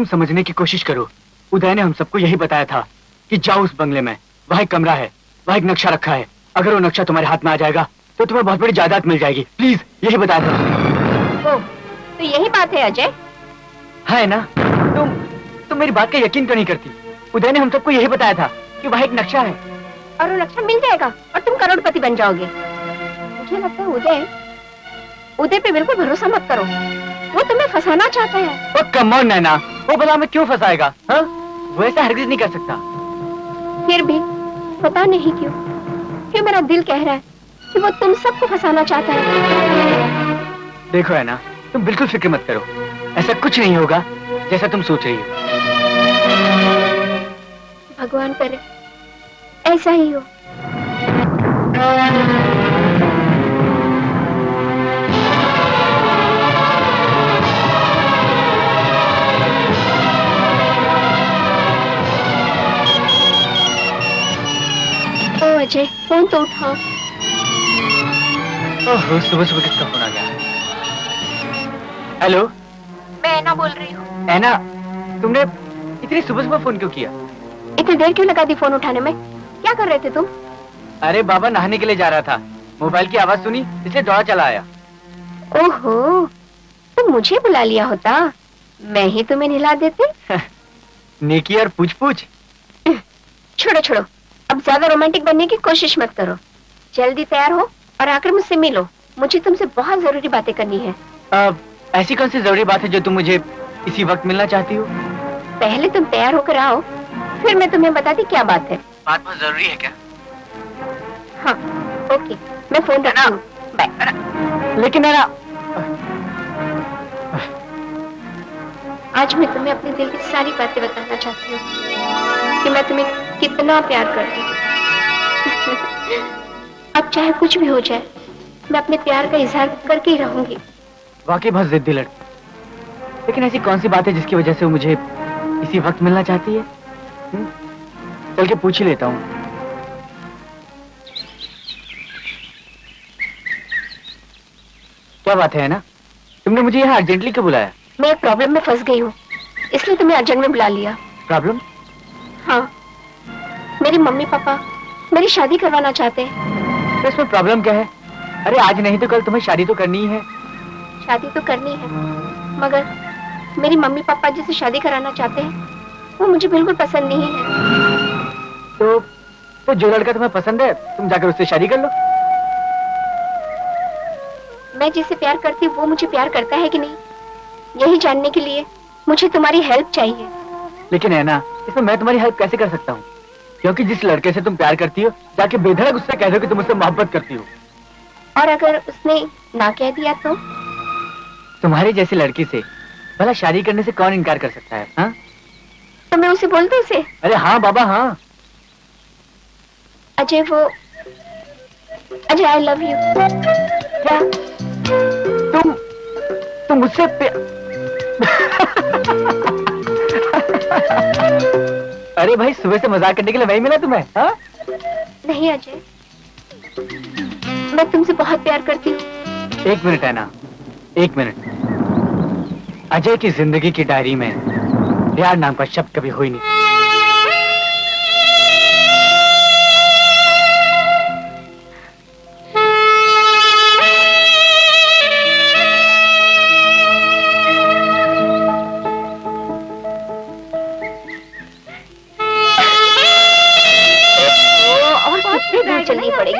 समझने की कोशिश करो। उदय ने हम सबको यही बताया था कि जाओ उस बंगले में, वहाँ एक कमरा है, वहाँ एक नक्शा रखा है। अगर वो नक्शा तुम्हारे हाथ में आ जाएगा तो तुम्हें बहुत बड़ी जायदाद मिल जाएगी। प्लीज, यही बताया था। ओ, तो यही बात है अजय? है ना? तुम मेरी बात का यकीन तो नहीं करती। उदय ने हम सबको यही बताया था कि वहाँ एक नक्शा है और वो नक्शा मिल जाएगा और तुम करोड़पति बन जाओगे। मुझे लगता है उदय पे बिल्कुल भरोसा मत करो, वो तुम्हें फंसाना चाहता है। ओ कम ऑन नैना, वो भला हमें क्यों फंसाएगा? हाँ? वो ऐसा हरगिज नहीं कर सकता। फिर भी पता नहीं क्यों मेरा दिल कह रहा है कि वो तुम सबको फंसाना चाहता है। देखो है ना, तुम बिल्कुल फिक्र मत करो, ऐसा कुछ नहीं होगा जैसा तुम सोच रही हो। भगवान करे ऐसा ही हो। ओ अजय, फोन तो उठाओ। ओह, सुबह सुबह किसका फोन आ गया? हेलो, मैं ऐना बोल रही हूँ। ऐना, तुमने इतनी सुबह सुबह फोन क्यों किया? इतनी देर क्यों लगा दी फोन उठाने में? क्या कर रहे थे तुम? अरे बाबा, नहाने के लिए जा रहा था, मोबाइल की आवाज सुनी इसलिए दौड़ा चला आया। ओहो, तुम मुझे बुला लिया होता, मैं ही तुम्हें नहला देती। नेकी और पूछ पूछ। छोड़ो छोड़ो, अब ज्यादा रोमांटिक बनने की कोशिश मत करो। जल्दी तैयार हो और आकर मुझसे मिलो, मुझे तुमसे बहुत जरूरी बातें करनी है। ऐसी कौन सी जरूरी बात है जो तुम मुझे इसी वक्त मिलना चाहती हो? पहले तुम तैयार होकर आओ, फिर मैं तुम्हें बताती क्या बात है। बात बहुत जरूरी है क्या? हाँ, ओके, मैं फोन रखता हूँ, बाय। लेकिन है ना, आज मैं तुम्हें अपने दिल की सारी बातें बताना चाहती हूँ कि मैं तुम्हें कितना प्यार करती हूँ। अब चाहे कुछ भी हो जाए, मैं अपने प्यार का इजहार करके ही रहूंगी। वाकई बहुत जिद्दी लड़की, लेकिन ऐसी कौन सी बात है जिसकी वजह से वो मुझे इसी वक्त मिलना चाहती है? चल के पूछ ही लेता हूँ। क्या बात है ना, तुमने मुझे यहाँ अर्जेंटली क्यों बुलाया? मैं एक प्रॉब्लम में फंस गई हूँ, इसलिए तुम्हें अर्जेंट में बुला लिया। प्रॉब्लम? हाँ, मेरी मम्मी पापा मेरी शादी करवाना चाहते हैं। तो इसमें प्रॉब्लम क्या है? अरे आज नहीं तो कल तुम्हें शादी तो करनी ही है। शादी तो करनी है, मगर मेरी मम्मी पापा जिसे शादी कराना चाहते हैं वो मुझे बिल्कुल पसंद नहीं है। तो जो लड़का तुम्हें पसंद है तुम जाकर उससे शादी कर लो। मैं जिसे प्यार करती हूँ वो मुझे प्यार करता है कि नहीं, यही जानने के लिए मुझे तुम्हारी हेल्प चाहिए। लेकिन है ना, इसमें मैं तुम्हारी हेल्प कैसे कर सकता हूँ? क्योंकि जिस लड़के से तुम प्यार करती हो जाके बेधड़क उससे कह दो कि तुम उससे मोहब्बत करती हो। और अगर उसने ना कह दिया तो? तुम्हारी जैसी लड़की से भला शादी करने से कौन इनकार कर सकता है? हाँ? तो मैं उसे बोल दूं उसे? अरे हाँ बाबा हाँ। अजय आई लव यू। क्या? तुम मुझसे अरे भाई, सुबह से मजाक करने के लिए वही मिला तुम्हें? हाँ? नहीं अजय, मैं तुमसे बहुत प्यार करती हूँ। एक मिनट है ना, एक मिनट। अजय की जिंदगी की डायरी में प्यार नाम का शब्द कभी हुई नहीं। चलनी पड़ेगी,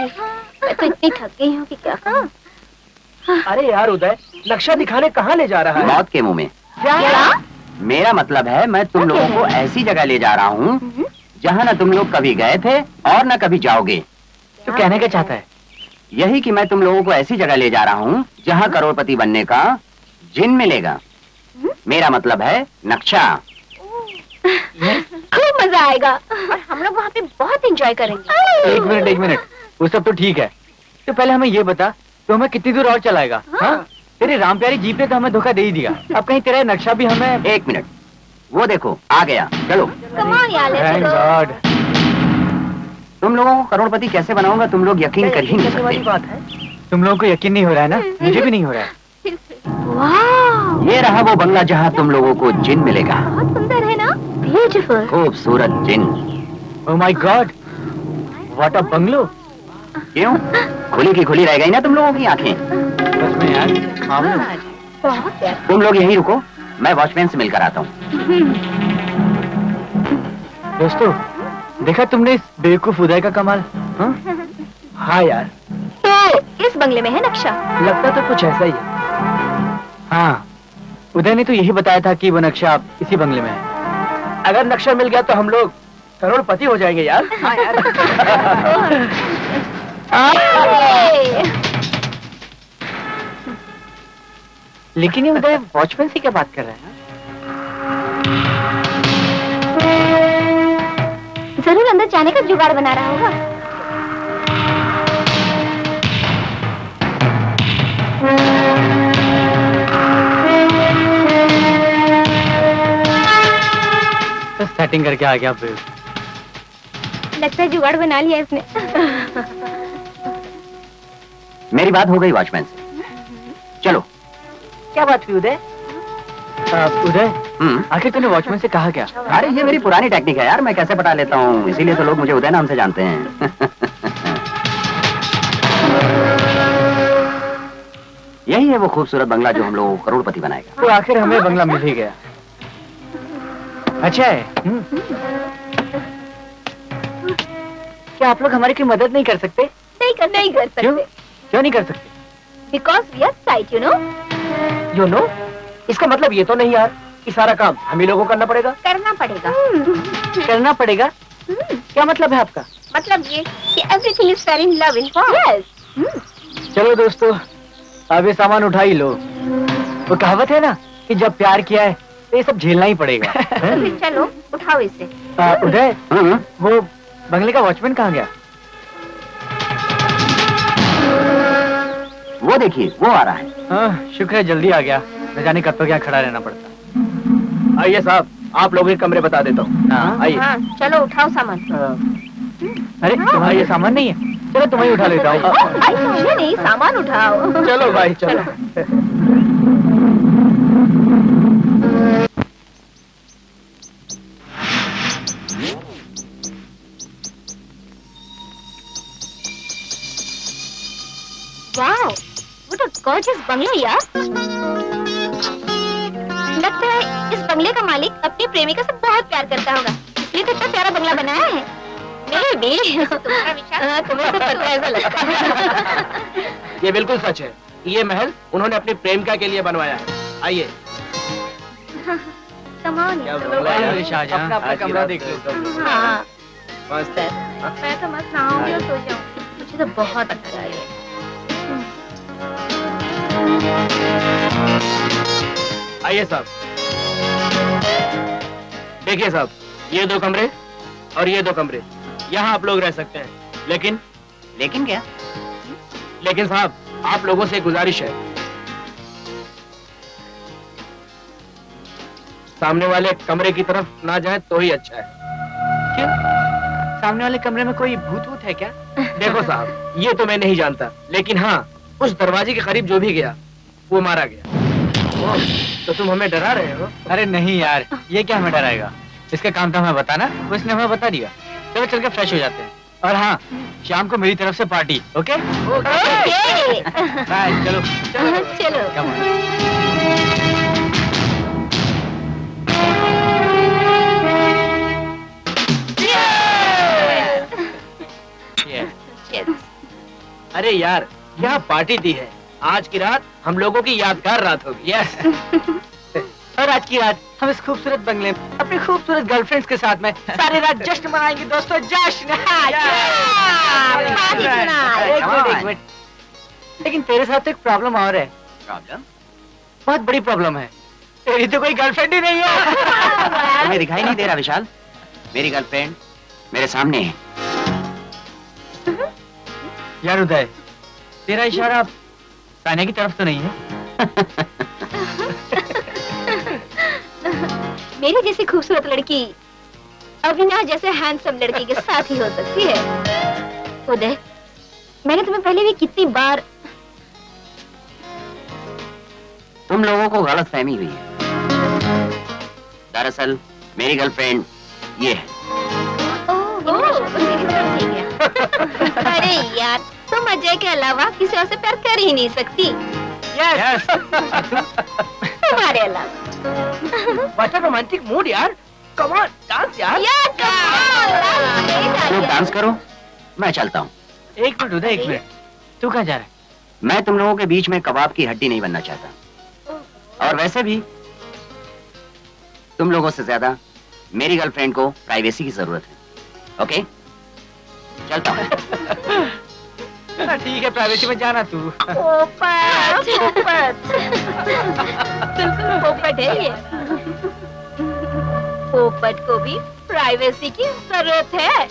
मैं तो इतनी थक गई हूँ कि क्या कहूँ। अरे यार उदय, नक्शा दिखाने कहाँ ले जा रहा है? मौत के मुंह में। क्या? मेरा मतलब है मैं तुम लोगों को ऐसी जगह ले जा रहा हूँ जहाँ न तुम लोग कभी गए थे और न कभी जाओगे। तो कहने क्या चाहता है? यही कि मैं तुम लोगों को ऐसी जगह ले जा रहा हूँ जहाँ करोड़पति बनने का जिन मिलेगा। मेरा मतलब है नक्शा। खूब मजा आएगा और हम लोग वहाँ पे बहुत एंजॉय करेंगे। एक मिनट, वो सब तो ठीक है, तो पहले हमें ये बता, तो हमें कितनी दूर और चलाएगा? हाँ? तेरी राम प्यारी जीप ने तो हमें धोखा दे ही दिया, अब कहीं तेरा नक्शा भी हमें। एक मिनट, वो देखो आ गया, चलो। Thank God. तुम लोगों को करोड़पति कैसे बनाऊंगा तुम लोग यकीन कर ही नहीं सकते। तुम लोगों को यकीन नहीं हो रहा है ना? मुझे भी नहीं हो रहा है। वाह, ये रहा वो बंगला जहाँ तुम लोगों को जिन मिलेगा। बहुत सुंदर है ना? ब्यूटीफुल। खूबसूरत जिन। Oh my God, what a bungalow. क्यों? खुली की खुली रह गई ना तुम लोगों की आंखें। सच में यार, मामूली। बहुत प्यार। तुम लोग यहीं रुको, मैं वॉचमैन से मिलकर आता हूँ। दोस्तों, देखा तुमने इस बेवकूफ उदय का कमाल? हाँ? हाँ यार, तो इस बंगले में है नक्शा? लगता तो कुछ ऐसा ही है। हाँ, उदय ने तो यही बताया था कि वो नक्शा इसी बंगले में है। अगर नक्शा मिल गया तो हम लोग करोड़पति हो जाएंगे यार। हाँ यार। लेकिन ये उदय वॉचमैन से क्या बात कर रहा है? जरूर अंदर जाने का जुगाड़ बना रहा होगा। तो सेटिंग करके आ गया फिर। लगता है जुगाड़ बना लिया इसने। मेरी बात हो गई वॉचमैन से। चलो। क्या बात हुई उदय? उदय, आखिर तूने वॉचमैन से कहा क्या? अरे ये मेरी पुरानी टेक्निक है यार, मैं कैसे पटा लेता हूँ, इसीलिए तो लोग मुझे उदय नाम से जानते हैं। यही है वो खूबसूरत बंगला जो हम लोगों को करोड़पति बनाएगा। तो आखिर हमें बंगला मिल ही गया। अच्छा है। क्या आप लोग हमारी कोई मदद नहीं कर सकते? नहीं कर सकते। क्यों नहीं कर सकते? Because we are sight, you know. You know? इसका मतलब ये तो नहीं यार कि सारा काम हम ही लोगों को करना पड़ेगा। करना पड़ेगा। करना पड़ेगा? क्या मतलब है आपका? मतलब ये कि everything is fair in love in yes. चलो दोस्तों, अब ये सामान उठा ही लो। वो कहावत है ना कि जब प्यार किया है तो ये सब झेलना ही पड़ेगा। फिर चलो उठाओ इसे। उदय, वो बंगले का वॉचमैन कहाँ गया? वो देखिए, वो आ रहा है। हाँ, शुक्र है जल्दी आ गया, न जाने कब तक यहाँ खड़ा रहना पड़ता। आइए साहब, आप लोगों के कमरे बता देता हूँ। आइए। हाँ, चलो उठाओ सामान। अरे तुम्हारा ये सामान नहीं है, चलो तुम्हें उठा लेता हूँ। मुझे नहीं, सामान उठाओ। चलो भाई चलो। वाओ, व्हाट अ गॉर्जियस बंगला यार। लगता है इस बंगले का मालिक अपनी प्रेमिका से बहुत प्यार करता होगा, इसलिए तो इतना प्यारा बंगला बनाया है। नहीं भी तुम्हारा विचार, तुम्हें तो पता ऐसा लगता है। ये बिल्कुल सच है। ये महल उन्होंने अपनी प्रेमिका के लिए बनवाया है। आइए। कमाल है। अरे शाहजहां, अपना कमरा देख लो। हाँ, मस्त है। मैं तो मस्त नहाऊंगी और सो जाऊंगी। मुझे तो बहुत अच्छा लगा। आइए साहब। देखिए साहब, ये 2 कमरे और ये 2 कमरे, यहाँ आप लोग रह सकते हैं। लेकिन क्या? लेकिन साहब, आप लोगों से एक गुजारिश है, सामने वाले कमरे की तरफ ना जाए तो ही अच्छा है। क्यों? सामने वाले कमरे में कोई भूत है क्या? देखो साहब, ये तो मैं नहीं जानता, लेकिन हाँ, उस दरवाजे के करीब जो भी गया वो मारा गया। ओह, तो तुम हमें डरा रहे हो? अरे नहीं यार, ये क्या हमें डराएगा? इसका काम था हमें बताना, वो इसने हमें बता दिया। चलो चल के फ्रेश हो जाते हैं। और हाँ, शाम को मेरी तरफ से पार्टी। ओके? बाय। चलो चलो चलो। Come on. Yeah. अरे यार, यहाँ पार्टी दी है। आज की रात हम लोगों की यादगार रात होगी। यस। और आज की रात हम इस खूबसूरत बंगले में अपनी खूबसूरत गर्लफ्रेंड्स के साथ में सारी रात जश्न मनाएंगे दोस्तों, जश्न। एक मिनट। लेकिन तेरे साथ तो एक प्रॉब्लम और है। प्रॉब्लम? बहुत बड़ी प्रॉब्लम है। तेरी तो कोई गर्लफ्रेंड ही नहीं है। तुम्हें दिखाई नहीं दे रहा विशाल? मेरी गर्लफ्रेंड मेरे सामने है। यार उदय, तेरा इशारा सानिया की तरफ तो नहीं है? मेरी जैसी खूबसूरत लड़की अविना जैसे हैंडसम लड़की के साथ ही हो सकती है। उदय, मैंने तुम्हें पहले भी कितनी बार तुम लोगों को गलत फहमी हुई है। दरअसल मेरी गर्लफ्रेंड ये है। अरे यार, तुम अजय के अलावा किसी और से प्यार कर ही नहीं सकती। यस तुम्हारे अलावा। व्हाट अ रोमांटिक मूड यार। कम ऑन डांस यार। लोग डांस करो, मैं चलता हूँ। एक मिनट उदय, एक मिनट। तू कहाँ जा रहा है? मैं तुम लोगों के बीच में कबाब की हड्डी नहीं बनना चाहता, और वैसे भी तुम लोगों से ज्यादा मेरी गर्लफ्रेंड को प्राइवेसी की जरूरत है। ओके, चलता हूँ। ठीक है, प्राइवेसी में जाना तू। पोपट बिल्कुल पोपट है ये। पोपट को भी प्राइवेसी की जरूरत है।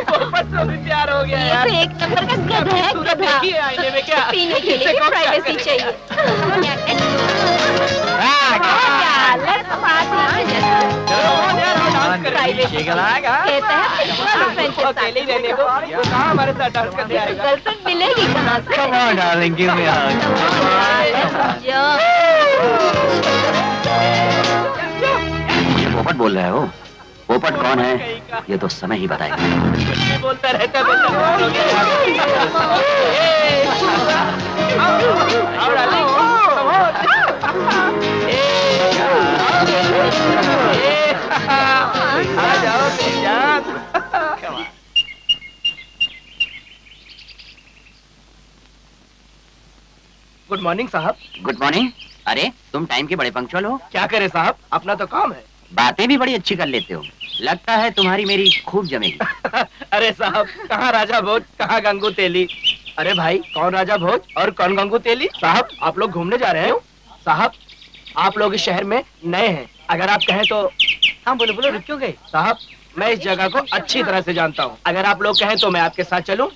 पोपट से भी प्यार हो गया ये यार। तो एक नंबर का गधा है, गधा। देखिए आईने में क्या पीने के लिए प्राइवेसी चाहिए। प्राइवेसी कहता है अकेले ही रहने को, कहाँ हमारे साथ डांस करने आएगा। गर्लफ्रेंड मिलेगी कहाँ से? Come on, darling, give me a hug. ये पोपट बोल रहे हो? पोपट कौन है ये तो समय ही बताएगा। बोलता रहता है बेटा। आओ डार्लिंग, आ जाओ मेरी जान। गुड मॉर्निंग साहब। Good morning. अरे तुम टाइम के बड़े पंक्चुअल हो। क्या करे साहब, अपना तो काम है। बातें भी बड़ी अच्छी कर लेते हो, लगता है तुम्हारी मेरी खूब जमेगी। अरे साहब, कहाँ राजा भोज, कहाँ गंगू तेली। अरे भाई, कौन राजा भोज और कौन गंगू तेली? साहब, आप लोग घूमने जा रहे हो? साहब, आप लोग इस शहर में नए हैं, अगर आप कहें तो। हाँ बोलो बोलो, रुक क्यों गए? साहब, मैं इस जगह को अच्छी तरह से जानता हूँ, अगर आप लोग कहें तो मैं आपके साथ चलूं,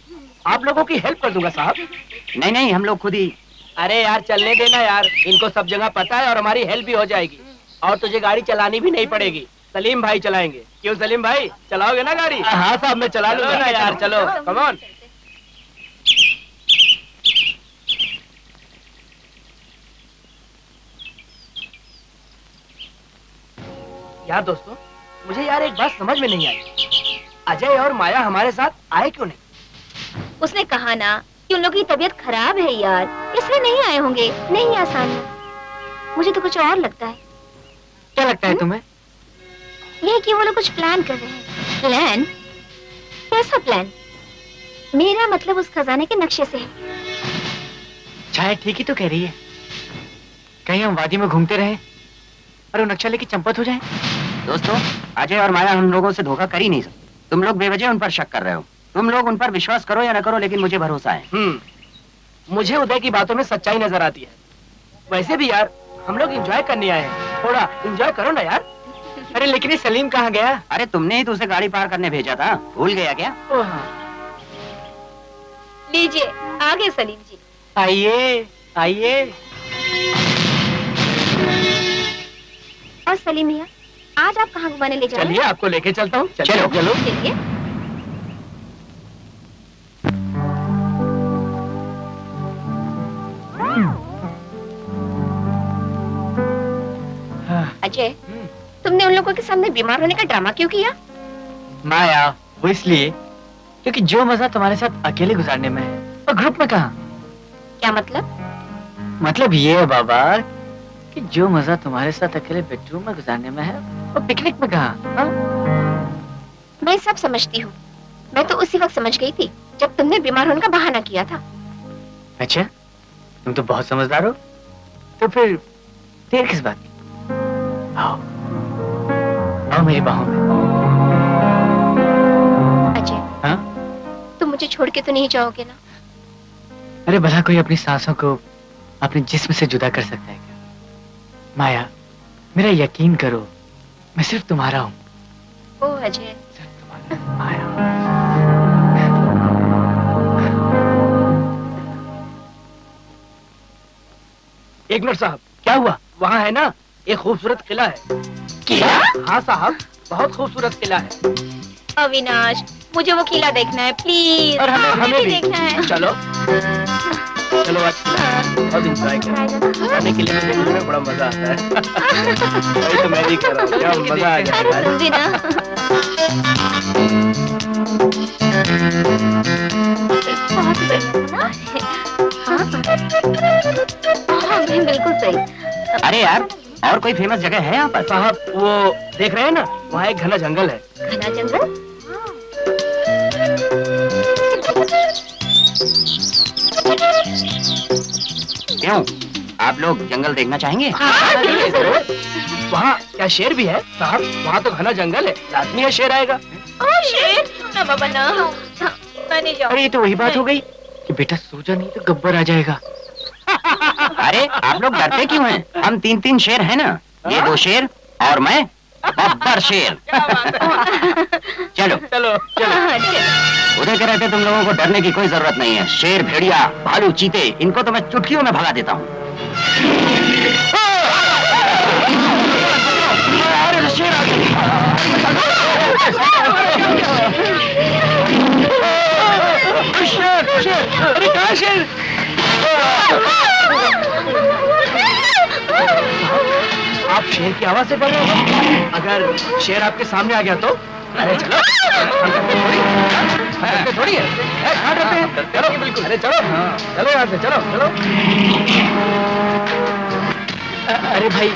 आप लोगों की हेल्प कर दूंगा साहब। नहीं नहीं, हम लोग खुद ही। अरे यार चलने देना यार, इनको सब जगह पता है और हमारी हेल्प भी हो जाएगी, और तुझे गाड़ी चलानी भी नहीं पड़ेगी। सलीम भाई चलाएंगे। क्यों सलीम भाई, चलाओगे ना गाड़ी? हाँ साहब, मैं चला लूंगा ना यार, चलो कम ऑन। यार दोस्तों, मुझे यार एक बात समझ में नहीं आई, अजय और माया हमारे साथ आए क्यों नहीं? उसने कहा ना कि उन लोगों की तबीयत खराब है यार, इसलिए नहीं आए होंगे। नहीं आसानी, मुझे तो कुछ और लगता है। क्या लगता है तुम्हें? ये कि वो लोग कुछ प्लान कर रहे हैं। प्लान? कैसा प्लान? मेरा मतलब उस खजाने के नक्शे से है। छाया ठीक ही तो कह रही है। कहीं हम वादी में घूमते रहे और वो नक्शा लेके चंपत हो जाए। दोस्तों, अजय और माया हम लोगों से धोखा कर ही नहीं सकते। तुम लोग बेवजह उन पर शक कर रहे हो। तुम लोग उन पर विश्वास करो या न करो, लेकिन मुझे भरोसा है। मुझे उदय की बातों में सच्चाई नजर आती है। वैसे भी यार, हम लोग एंजॉय करने आए हैं, थोड़ा एंजॉय करो ना यार। अरे लेकिन ये सलीम कहाँ गया? अरे तुमने ही तो उसे गाड़ी पार करने भेजा था, भूल गया क्या? ओ हाँ। लीजिए, आगे सलीम जी। आइए आइए। और सलीम भैया, आज आप कहाँ घुमाने ले जा रहे चलिए, आपको लेके चलता हूँ। चलो चलो। हैं? चलिए। अजय, तुमने उन लोगों के सामने बीमार होने का ड्रामा क्यों किया? माया, वो इसलिए क्योंकि जो मजा तुम्हारे साथ अकेले गुजारने में है, और ग्रुप में कहाँ? क्या मतलब? मतलब ये है बाबा कि जो मजा तुम्हारे साथ अकेले बेडरूम में गुजारने में है, वो पिकनिक में कहाँ? हाँ? मैं सब समझती हूँ। मैं तो उसी वक्त समझ गई थी जब तुमने बीमार होने का बहाना किया था। अच्छा, तुम तो बहुत समझदार हो। तो फिर देर किस बात की? आओ आओ मेरी बाहों में। अजय, हाँ? तुम मुझे छोड़ के तो नहीं जाओगे ना? अरे भला कोई अपनी सांसों को अपने जिस्म से जुदा कर सकता है क्या? माया, मेरा यकीन करो, मैं सिर्फ तुम्हारा हूँ। ओ अजय, सिर्फ तुम्हारा। माया। एक मिनट साहब, क्या हुआ? वहाँ है ना एक खूबसूरत किला है। किला? हाँ साहब, बहुत खूबसूरत किला है। अविनाश, मुझे वो किला देखना है प्लीज। और हमें भी देखना है। चलो। चलो आज बहुत इंजॉय करें। खाने के लिए मुझे में बड़ा मजा आता है। वही तो मैं भी कर रहा हूँ, क्या मजा आ जाएगा। तुम भी ना। बहुत बढ़िया था ना। हाँ बिल्कुल सही। अरे यार, और कोई फेमस जगह है यहाँ पर? साहब वो देख रहे हैं ना, वहाँ एक घना जंगल है। घना जंगल? क्यों, आप लोग जंगल देखना चाहेंगे? हाँ, जरूर। वहाँ क्या शेर भी है साहब? वहाँ तो घना जंगल है, लाजमी है शेर आएगा। ओ शेर, ना बाबा ना। मैं नहीं जाऊँ। अरे ये तो वही बात हो गई कि बेटा सो जा, नहीं तो गब्बर आ जाएगा। अरे आप लोग डरते क्यों हैं? हम 3 शेर हैं ना, ये 2 शेर और मैं बब्बर शेर। चलो चलो चलो। उधर के रहते तुम लोगों को डरने की कोई जरूरत नहीं है। शेर, भेड़िया, भालू, चीते, इनको तो मैं चुटकियों में भगा देता हूँ। शेर आ शेर, अरे कहाँ शेर? आप शेर की आवाज से डर रहे हो? अगर शेर आपके सामने आ गया तो? अरे चलो, हम थोड़ी है, कहाँ डरते हैं? चलो बिल्कुल, अरे चलो, चलो यहाँ से, चलो चलो। अरे भाई,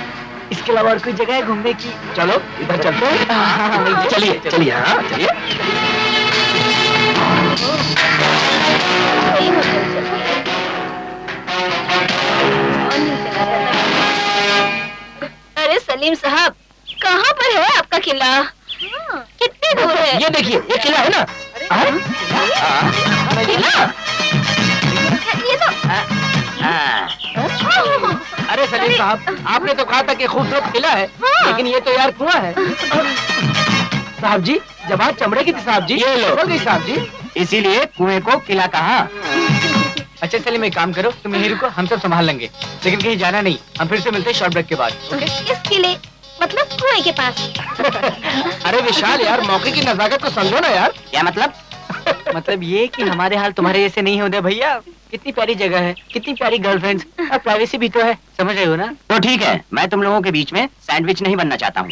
इसके अलावा और कोई जगह है घूमने की? चलो इधर चलते हैं। चलिए चलिए, हाँ चलिए। अरे सलीम साहब, कहाँ पर है आपका किला? कितनी दूर है? ये देखिए, ये किला है ना? किला? ये तो अरे सलीम साहब, आपने तो कहा था कि खूबसूरत किला है, लेकिन ये तो यार कुआं है। साहब जी, जबान चमड़े की थी साहब जी। ये लो। हो गई साहब जी। इसीलिए कुएं को किला कहा। अच्छा सलीम, एक काम करो, तुम यहीं रुको, हम सब संभाल लेंगे, लेकिन कहीं जाना नहीं। हम फिर से मिलते हैं शॉर्ट ब्रेक के बाद। ओके? इस किले मतलब कुएं के पास। अरे विशाल यार, मौके की नजाकत को समझो ना यार। क्या मतलब? मतलब ये कि हमारे हाल तुम्हारे जैसे नहीं होते भैया। कितनी प्यारी जगह है, कितनी प्यारी गर्लफ्रेंड्स, और प्राइवेसी भी तो है, समझ रहे हो ना? तो ठीक है, मैं तुम लोगों के बीच में सैंडविच नहीं बनना चाहता हूँ।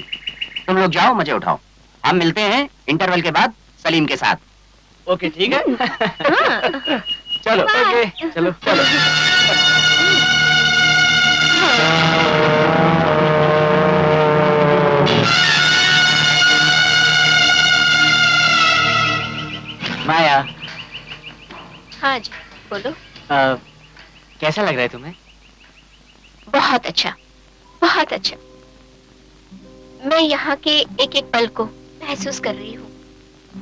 तुम लोग जाओ, मजे उठाओ। हम मिलते हैं इंटरवल के बाद सलीम के साथ। ओके ठीक है। चलो Bye. ओके, चलो चलो। माया, हाँ जी, बोलो। कैसा लग रहा है तुम्हें? बहुत अच्छा, बहुत अच्छा। मैं यहाँ के एक एक पल को महसूस कर रही हूँ।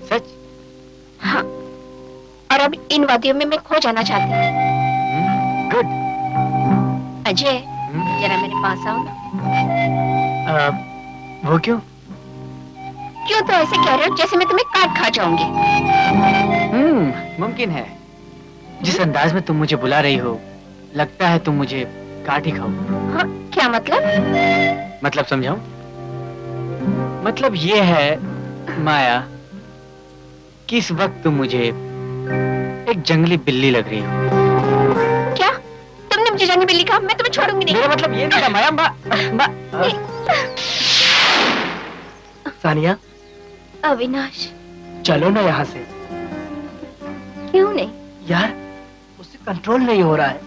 सच? हाँ, और अब इन वादियों में मैं खो जाना चाहती हूँ। गुड। अजय, जरा मेरे पास आओ ना। वो क्यों? क्यों तो ऐसे कह रहे हो जैसे मैं तुम्हें काट खा जाऊंगी। मुमकिन है। जिस अंदाज में तुम मुझे बुला रही हो, लगता है तुम मुझे काट ही खाओ। हाँ, क्या मतलब? मतलब समझाऊं? मतलब ये है माया कि इस वक्त तुम मुझे एक जंगली बिल्ली लग रही हो। क्या? तुमने मुझे जंगली बिल्ली कहा? मैं तुम्हें छोड़ूंगी नहीं। मेरा मतलब ये नहीं था माया। सानिया, अविनाश, चलो ना यहाँ से। क्यों नहीं? यार, मुझसे कंट्रोल नहीं हो रहा है।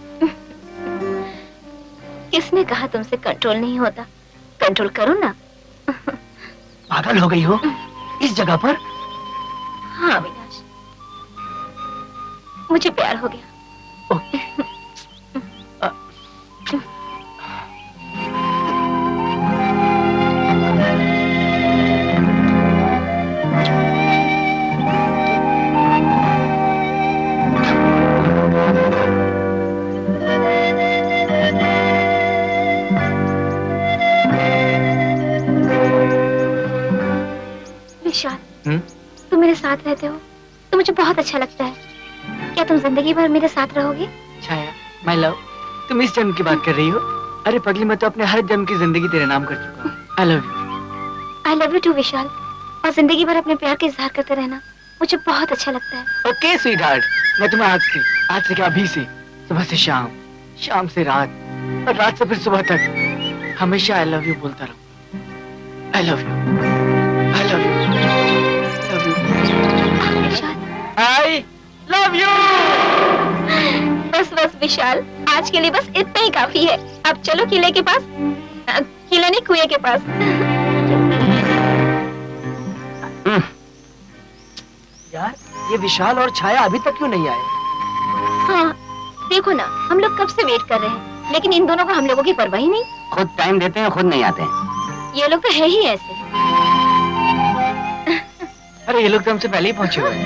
किसने कहा तुमसे कंट्रोल नहीं होता? कंट्रोल करो ना। पागल हो गई हो इस जगह पर? हाँ अविनाश, मुझे प्यार हो गया। विशाल, तुम मेरे साथ रहते हो तो मुझे बहुत अच्छा लगता है। क्या तुम जिंदगी भर मेरे साथ रहोगे? छाया, माय लव, तुम इस जन्म की बात कर रही हो? अरे पगली, मैं तो अपने हर जन्म की जिंदगी तेरे नाम कर चुका हूँ। I love you. I love you too Vishal, और जिंदगी भर अपने प्यार का इजहार करते रहना मुझे बहुत अच्छा लगता है। ओके स्वीट हार्ट, मैं तुम्हें आज से क्या अभी से सुबह से शाम, शाम से रात और रात से फिर सुबह तक हमेशा आई लव यू बोलता रहूं। आई love you, I love you, love you, Vishal, I love you. बस बस विशाल, आज के लिए बस इतना ही काफी है। अब चलो किले के पास, किले नहीं कुएं के पास। यार ये विशाल और छाया अभी तक क्यों नहीं आए? हाँ देखो ना, हम लोग कब से वेट कर रहे हैं, लेकिन इन दोनों को हम लोगों की परवाह ही नहीं। खुद टाइम देते हैं, खुद नहीं आते हैं। ये लोग तो है ही ऐसे। अरे ये लोग तो हमसे पहले ही पहुंचे हुए हैं।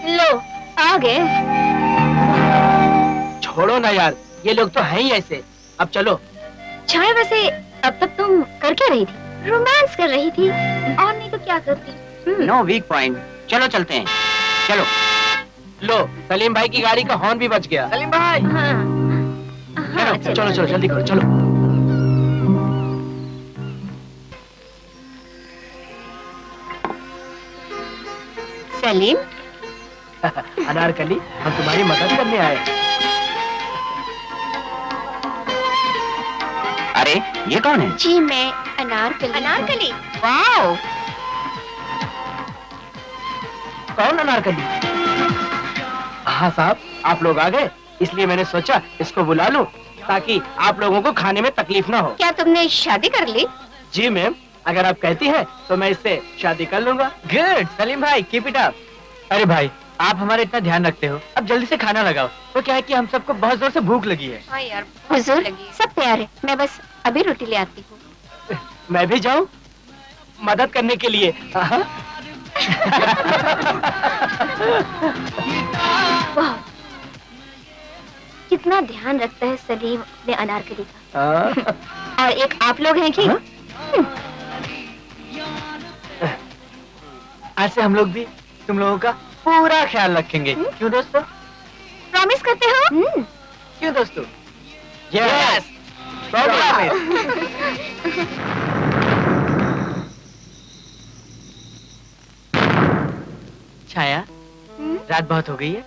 लो आ गए। छोड़ो ना यार, ये लोग तो हैं ही ऐसे। अब चलो। छाया वैसे अब तक तुम कर क्या रही थी? रोमांस कर रही थी, और नहीं तो क्या करती। No weak point. चलो चलते हैं, चलो। लो सलीम भाई की गाड़ी का हॉर्न भी बच गया। सलीम भाई हाँ हाँ चलो चलो चलो जल्दी करो चलो। सलीम, अनारकली, हम तुम्हारी मदद करने आए हैं। अरे ये कौन है? जी मैं अनारकली। अनारकली, वाओ। कौन अनारकली? हाँ साहब, आप लोग आ गए, इसलिए मैंने सोचा इसको बुला लूं ताकि आप लोगों को खाने में तकलीफ ना हो। क्या तुमने शादी कर ली? जी मैम, अगर आप कहती हैं तो मैं इससे शादी कर लूंगा। गुड सलीम भाई, कीप इट अप। अरे भाई आप हमारा इतना ध्यान रखते हो, अब जल्दी से खाना लगाओ। तो क्या है कि हम सबको बहुत जोर से भूख लगी है। हाँ यार, हुजूर सब तैयार है, मैं बस अभी रोटी ले आती हूँ। मैं भी जाऊं मदद करने के लिए? हाँ। वाह, कितना ध्यान रखता है सलीम अपने अनारकली का। हाँ। और एक आप लोग हैं कि हाँ? आज से हम लोग भी तुम लोगों का पूरा ख्याल रखेंगे। क्यों दोस्तों? प्रॉमिस करते हो? क्यों दोस्तों? Yes. छाया, रात बहुत हो गई है,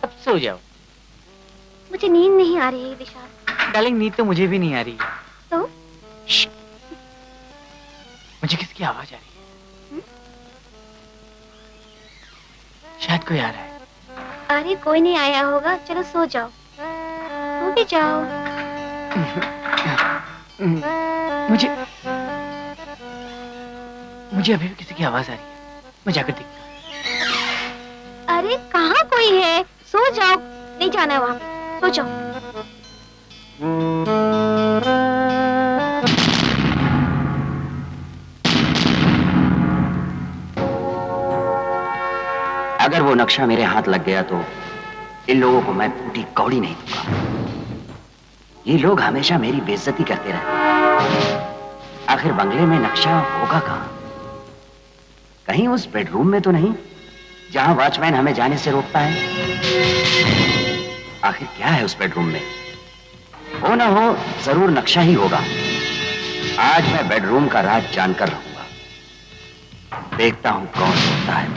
अब सो जाओ। मुझे नींद नहीं आ रही है विशाल। डार्लिंग नींद तो मुझे भी नहीं आ रही है। तो श्श्श। मुझे किसकी आवाज आ रही है? शायद कोई आ रहा है। अरे कोई नहीं आया होगा, चलो सो जाओ। सो भी जाओ। मुझे मुझे अभी भी किसी की आवाज आ रही है। मैं जाकर देखता हूँ। अरे कहाँ कोई है, सो जाओ। नहीं जाना है वहाँ पे, सो जाओ। अगर वो नक्शा मेरे हाथ लग गया तो इन लोगों को मैं फूटी कौड़ी नहीं दूंगा। ये लोग हमेशा मेरी बेइज्जती करते रहे। आखिर बंगले में नक्शा होगा कहाँ? कहीं उस बेडरूम में तो नहीं जहां वॉचमैन हमें जाने से रोकता है? आखिर क्या है उस बेडरूम में? हो ना हो जरूर नक्शा ही होगा। आज मैं बेडरूम का राज जानकर रहूंगा। देखता हूं कौन होता है।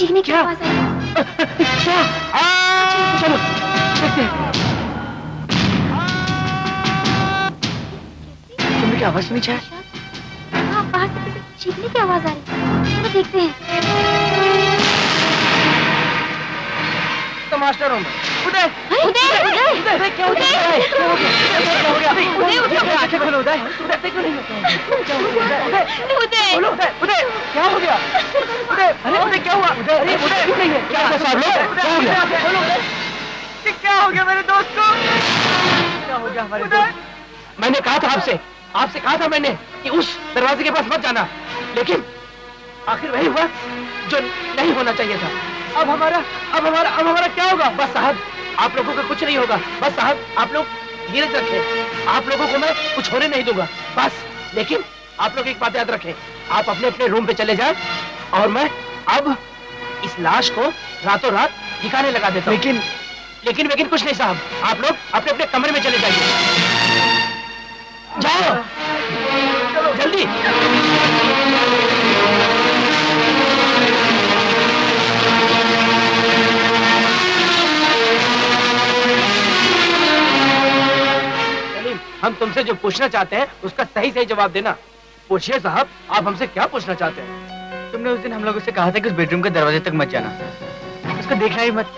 चीखने की आवाज आई। चलो देखते हैं। तुमने क्या आवाज सुनी चाहे? हाँ, बाहर से किसी चीखने की आवाज आ रही है। चलो देखते हैं। तो मास्टर हूँ मैं। उदय उदय उदय उदय क्या हो गया? क्या हो गया? क्या हो गया? उदय उदय आंखें खोलो उदय। उदय क्यों नहीं होता? उदय बोलो उदय। उदय क्या हो गया? उदय अरे उदय क्या हुआ? उदय अरे उदय क्यों नहीं है? क्या हुआ साहब लोग? क्या हो गया? बोलो उदय। क्या हो गया मेरे दोस्त को? क्या हो गया हमारे दोस्त? मैंने कहा था आपसे कहा था मैंने कि उस दरवाजे के पास मत जाना, लेकिन आखिर वही हुआ जो नहीं होना चाहिए था। अब हमारा क्या होगा? बस साहब आप लोगों का कुछ नहीं होगा। बस साहब आप लोग धीरज रखें, आप लोगों को मैं कुछ होने नहीं दूंगा बस। लेकिन आप लोग एक बात याद रखें, आप अपने अपने रूम पे चले जाएं और मैं अब इस लाश को रातों रात ठिकाने लगा देता हूं। लेकिन कुछ नहीं साहब, आप लोग अपने अपने कमरे में चले जाइए। जाओ चलो जल्दी। हम तुमसे जो पूछना चाहते हैं उसका सही सही जवाब देना। पूछिए साहब, आप हमसे क्या पूछना चाहते हैं? तुमने उस दिन हम लोगों से कहा था कि उस बेडरूम के दरवाजे तक मत जाना, उसको देखना ही मत।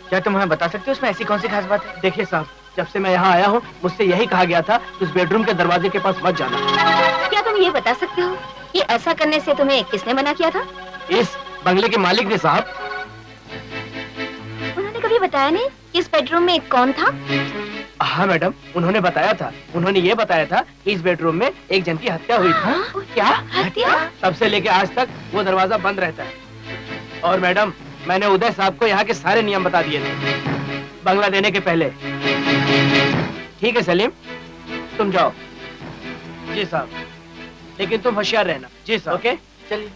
क्या तुम हमें बता सकते हो उसमें ऐसी कौन सी खास बात है? देखिए साहब, जब से मैं यहाँ आया हूँ मुझसे यही कहा गया था कि उस बेडरूम के दरवाजे के पास मत जाना। क्या तुम ये बता सकते हो कि ऐसा करने से तुम्हें किसने मना किया था? इस बंगले के मालिक ने साहब। उन्होंने कभी बताया नहीं कि इस बेडरूम में कौन था? हाँ मैडम, उन्होंने बताया था। उन्होंने ये बताया था कि इस बेडरूम में एक जन की हत्या हुई थी। क्या हत्या? तब से लेके आज तक वो दरवाजा बंद रहता है। और मैडम, मैंने उदय साहब को यहाँ के सारे नियम बता दिए थे बंगला देने के पहले। ठीक है सलीम, तुम जाओ। जी साहब, लेकिन तुम होशियार रहना। जी साहब। ओके चलिए।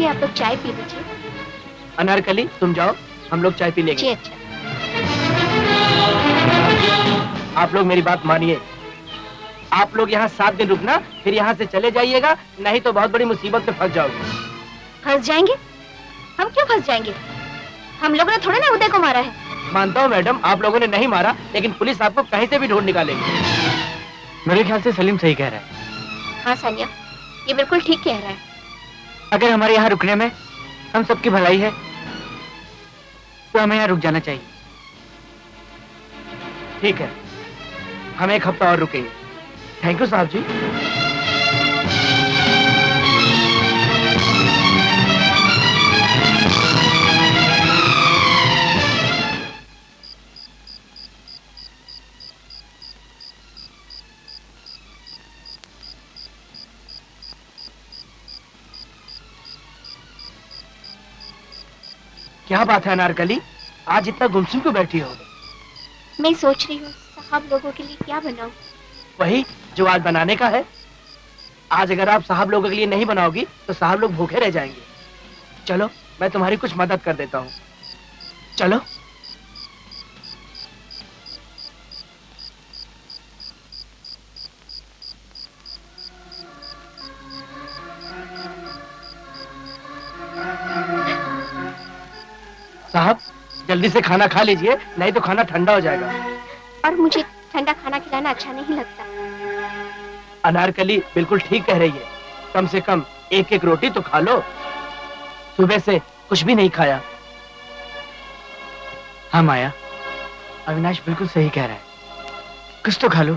आप लोग चाय पी लीजिए। अनारकली तुम जाओ, हम लोग चाय पी लेंगे। जी अच्छा। आप लोग मेरी बात मानिए, आप लोग यहाँ 7 दिन रुकना, फिर यहाँ से चले जाइएगा, नहीं तो बहुत बड़ी मुसीबत में फंस जाओगे। फंस जाएंगे? हम क्यों फंस जाएंगे? हम लोगों ने थोड़ा ना उदय को मारा है। मानता हूँ मैडम, आप लोगों ने नहीं मारा, लेकिन पुलिस आपको कहीं से भी ढूंढ निकालेगी। मेरे ख्याल से सलीम सही कह रहा है। हाँ सानिया, ये बिल्कुल ठीक कह रहा है। अगर हमारे यहाँ रुकने में हम सबकी भलाई है तो हमें यहाँ रुक जाना चाहिए। ठीक है, हम 1 हफ्ता और रुकेंगे। थैंक यू साहब जी। क्या बात है अनारकली, आज इतना गुमसुम क्यों बैठी हो? मैं सोच रही हूँ साहब लोगों के लिए क्या बनाऊं। वही जो आज बनाने का है। आज अगर आप साहब लोगों के लिए नहीं बनाओगी तो साहब लोग भूखे रह जाएंगे। चलो मैं तुम्हारी कुछ मदद कर देता हूँ, चलो। साहब जल्दी से खाना खा लीजिए, नहीं तो खाना ठंडा हो जाएगा। और मुझे ठंडा खाना खिलाना अच्छा नहीं लगता। अनारकली बिल्कुल ठीक कह रही है, कम से कम एक एक रोटी तो खा लो, सुबह से कुछ भी नहीं खाया। हाँ माया, अविनाश बिल्कुल सही कह रहा है, कुछ तो खा लो।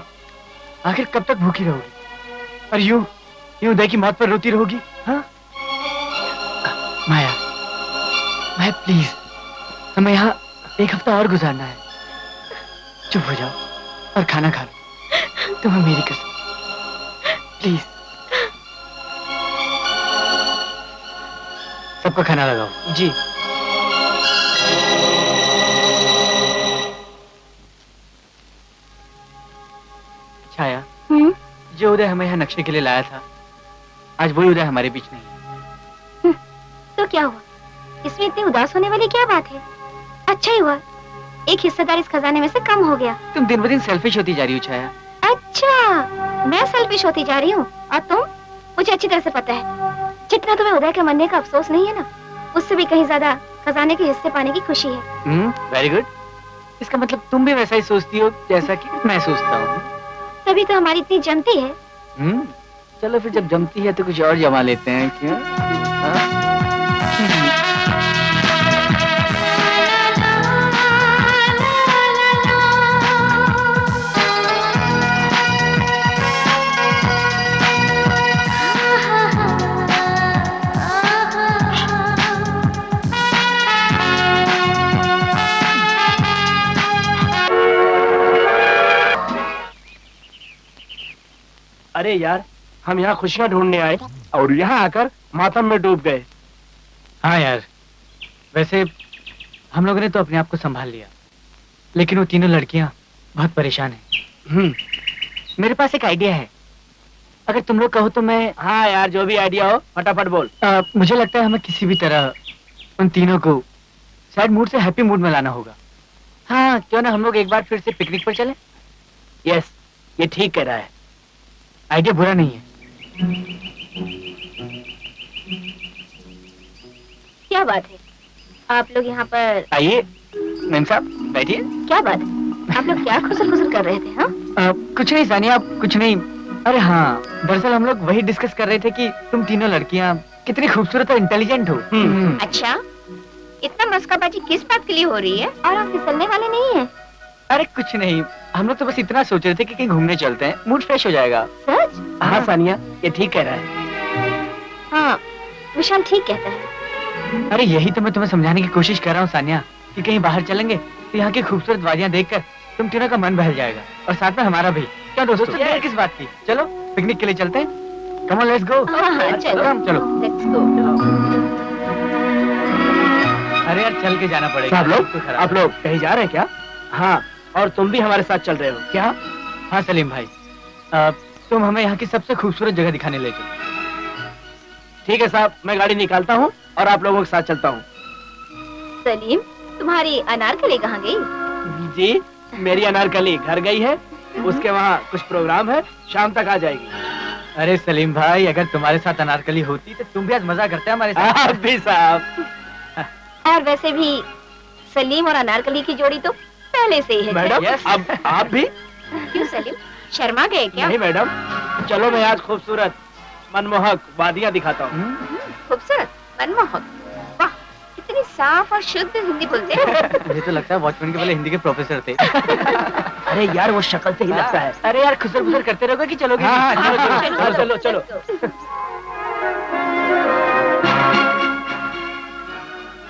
आखिर कब तक भूखी रहोगी और यूं उदय की मौत पर रोती रहोगी? हाँ माया, माया प्लीज, हमें यहाँ एक हफ्ता और गुजारना है। चुप हो जाओ और खाना खा लो, तुम्हें मेरी कसम, प्लीज। सबका खाना लगाओ। जी। छाया, जो उदय हमें यहाँ नक्शे के लिए लाया था, आज वही उदय हमारे बीच नहीं है। तो क्या हुआ? इसमें इतनी उदास होने वाली क्या बात है? अच्छा ही हुआ, एक हिस्सेदार इस खजाने में से कम हो गया। तुम दिन ब दिन सेल्फिश होती जा रही हो छाया। अच्छा, मैं सेल्फिश होती जा रही हूँ और तुम? मुझे अच्छी तरह से पता है, जितना तुम्हें उदय के मरने का अफसोस नहीं है ना, उससे भी कहीं ज्यादा खजाने के हिस्से पाने की खुशी है। Very good. इसका मतलब तुम भी वैसा ही सोचती हो जैसा कि मैं सोचता हूँ। तभी तो हमारी इतनी जमती है। चलो फिर जब जमती है तो कुछ और जमा लेते हैं, क्यों? अरे यार, हम यहाँ खुशियाँ ढूंढने आए और यहाँ आकर मातम में डूब गए। हाँ यार, वैसे हम लोगों ने तो अपने आप को संभाल लिया, लेकिन वो तीनों लड़कियां बहुत परेशान हैं। मेरे पास एक आइडिया है, अगर तुम लोग कहो तो मैं। हाँ यार, जो भी आइडिया हो फटाफट बोल। मुझे लगता है हमें किसी भी तरह उन तीनों को सैड मूड से हैप्पी मूड में लाना होगा। हाँ, क्यों ना हम लोग एक बार फिर से पिकनिक पर चलें? यस, ये ठीक कह रहा है। आइडिया बुरा नहीं है। क्या बात है, आप लोग यहाँ पर? आइए मैम साहब, बैठिए। क्या बात है, आप लोग क्या खुसर खुसर कर रहे थे? हाँ, कुछ नहीं सानिया, कुछ नहीं। अरे हाँ, दरअसल हम लोग वही डिस्कस कर रहे थे कि तुम तीनों लड़कियाँ कितनी खूबसूरत और इंटेलिजेंट हो। अच्छा, इतना मस्काबाजी किस बात के लिए हो रही है? और आप फिसलने वाले नहीं हैं? अरे कुछ नहीं, हम लोग तो बस इतना सोच रहे थे कि कहीं घूमने चलते हैं, मूड फ्रेश हो जाएगा। सच? हाँ सानिया, ये ठीक कह रहा है। हाँ, विशाल ठीक कहता है। अरे यही तो मैं तुम्हें समझाने की कोशिश कर रहा हूँ सानिया, कि कहीं बाहर चलेंगे तो यहाँ की खूबसूरत वादियाँ देखकर तुम तीनों का मन बहल जाएगा, और साथ में हमारा भी। क्या दोस्तों, देर किस बात की? चलो पिकनिक के लिए चलते हैं। Come on, let's go. हाँ, चलो चलो। Let's go. अरे यार, चल के जाना पड़ेगा। आप लोग कहीं जा रहे हैं क्या? हाँ, और तुम भी हमारे साथ चल रहे हो क्या? हाँ सलीम भाई, तुम हमें यहाँ की सबसे खूबसूरत जगह दिखाने ले चलो। ठीक है साहब, मैं गाड़ी निकालता हूँ और आप लोगों के साथ चलता हूँ। सलीम, तुम्हारी अनारकली कहाँ गई? जी, मेरी अनारकली घर गई है, उसके वहाँ कुछ प्रोग्राम है, शाम तक आ जाएगी। अरे सलीम भाई, अगर तुम्हारे साथ अनारकली होती तो तुम भी आज मजा करते हमारे साथ। आप भी साहब। और वैसे भी सलीम और अनारकली की जोड़ी तो पहले से ही है। मैडम, अब आप भी? क्यों सलीम, शर्मा गए क्या? नहीं मैडम, चलो मैं आज खूबसूरत मनमोहक वादियाँ दिखाता हूँ। खूबसूरत मनमोहक, वाह, कितनी साफ और शुद्ध हिंदी बोलते हैं। मुझे तो लगता है वॉचमैन के पहले हिंदी के प्रोफेसर थे। अरे यार, वो शक्ल से ही लगता है। अरे यार, खुसर खुसर करते रहोगे कि चलोगे? हाँ, चलो चलो।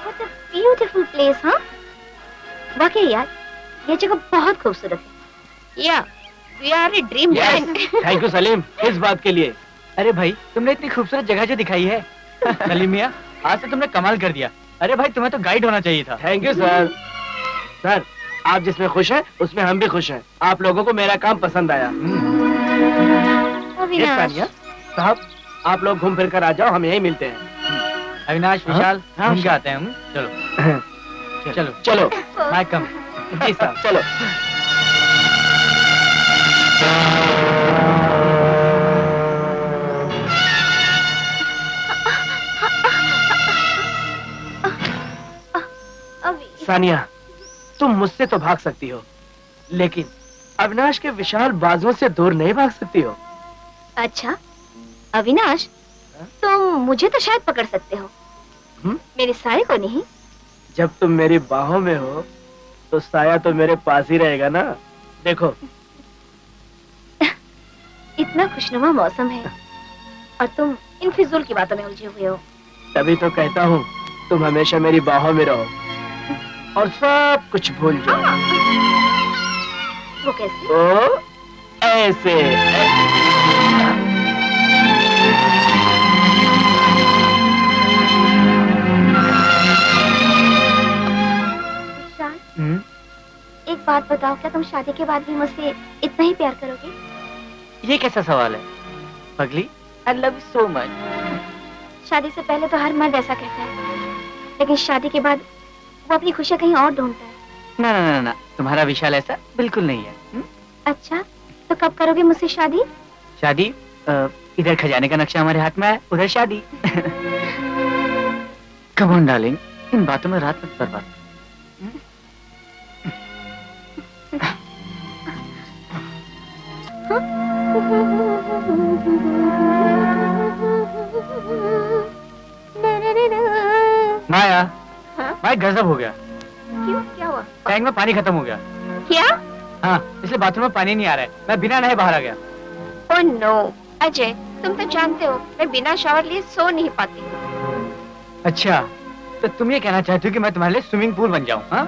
What a beautiful place, हाँ? वाकई यार, ये जगह बहुत खूबसूरत है। या, we are a dream man। Thank you Salim, इस बात के लिए। अरे भाई, तुमने इतनी खूबसूरत जगह जो दिखाई है, सलीम मियां, आज से तुमने कमाल कर दिया। अरे भाई, तुम्हें तो गाइड होना चाहिए था। Thank you sir. सर, आप जिसमें खुश हैं, उसमें हम भी खुश हैं। आप लोगों को मेरा काम पसंद आया। अविनाश, साहब, आप लोग घूम फिर कर आ जाओ, हम यहीं मिलते हैं। अविनाश, विशाल, घूम के आते हैं हम। चलो चलो चलो। बाय, कम। जी साहब, चलो। सानिया, तुम मुझसे तो भाग सकती हो, लेकिन अविनाश के विशाल बाजुओं से दूर नहीं भाग सकती हो। अच्छा, अविनाश, तुम मुझे तो शायद पकड़ सकते हो, मेरे साये को नहीं। जब तुम मेरी बाहों में हो तो साया तो मेरे पास ही रहेगा ना। देखो इतना खुशनुमा मौसम है और तुम इन फिजूल की बातों में उलझे हुए हो। तभी तो कहता हूँ तुम हमेशा मेरी बाहों में रहो और सब कुछ भूल जाओ। वो कैसे? ओ ऐसे। विशाल, एक बात बताओ, क्या तुम शादी के बाद भी मुझसे इतना ही प्यार करोगे? ये कैसा सवाल है पगली? आई लव यू सो मच। शादी से पहले तो हर मर्द ऐसा कहता है, लेकिन शादी के बाद वो अपनी खुशियाँ कहीं और ढूंढता है। ना ना ना ना, तुम्हारा विशाल ऐसा बिल्कुल नहीं है। अच्छा, तो कब करोगे मुझसे शादी? शादी? इधर खजाने का नक्शा हमारे हाथ में है, उधर शादी। कम ऑन डार्लिंग, इन बातों में रात मत बर्बाद। माया, हाँ? माया गजब हो गया। क्यों, क्या हुआ? टैंक में पानी खत्म हो गया। क्या? हाँ, इसलिए बाथरूम में पानी नहीं आ रहा है। मैं बिना नहाए बाहर आ गया। ओह नो, अजय, तुम तो जानते हो मैं बिना शावर लिए सो नहीं पाती। अच्छा, तो तुम ये कहना चाहते हो कि मैं तुम्हारे लिए स्विमिंग पूल बन जाऊँ? हाँ?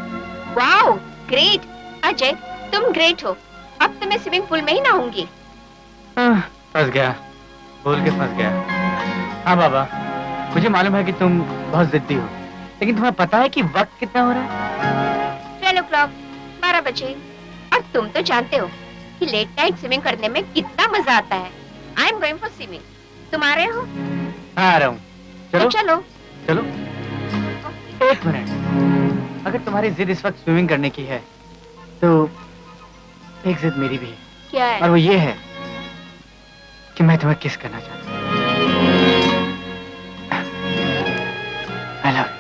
Wow, great. अजय, तुम ग्रेट हो। अब तो मैं स्विमिंग पूल में ही नहाऊंगी। फंस गया, बोल के फंस गया। हाँ बाबा, मुझे मालूम है कि तुम बहुत जिद्दी हो, लेकिन तुम्हें पता है कि वक्त कितना हो रहा है? 12 o'clock, 12 बजे। और तुम तो जानते हो कि लेट नाइट स्विमिंग करने में कितना मजा आता है। I am going for swimming. तुम आ रहे हो? हाँ, आ रहा हूँ। चलो तो चलो। चलो। एक मिनट, अगर तुम्हारी जिद इस वक्त स्विमिंग करने की है, तो एक जिद मेरी भी है। क्या है? और वो ये है कि मैं तुम्हें किस करना चाहता हूँ। I love you.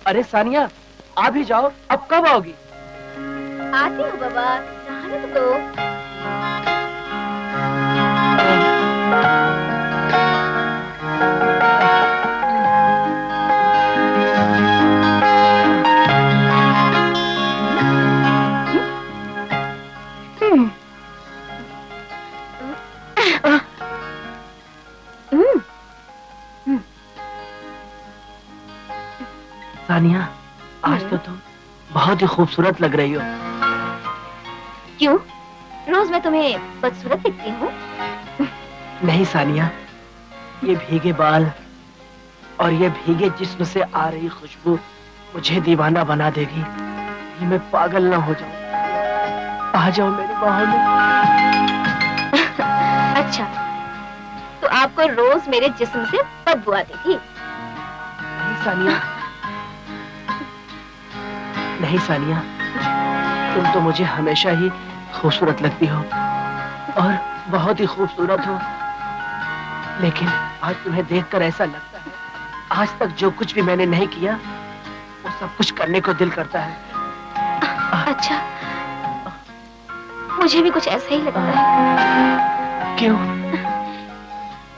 अरे सानिया, आ भी जाओ। अब कब आओगी? आती हूँ बाबा, रहने तो दो। सानिया, आज तो तुम बहुत ही खूबसूरत लग रही हो। क्यों? रोज मैं तुम्हें बदसूरत दिखती हूँ? नहीं सानिया, ये भीगे बाल और ये भीगे जिस्म से आ रही खुशबू मुझे दीवाना बना देगी। ये मैं पागल ना हो जाऊं। आ जाओ मेरी बाहों में। अच्छा, तो आपको रोज मेरे जिस्म से बदबू आती थी? नहीं सानिया, नहीं सानिया, तुम तो मुझे हमेशा ही खूबसूरत लगती हो और बहुत ही खूबसूरत हो। लेकिन आज तुम्हें देखकर ऐसा लगता है आज तक जो कुछ भी मैंने नहीं किया वो सब कुछ करने को दिल करता है। अच्छा, मुझे भी कुछ ऐसा ही लगता है। क्यों?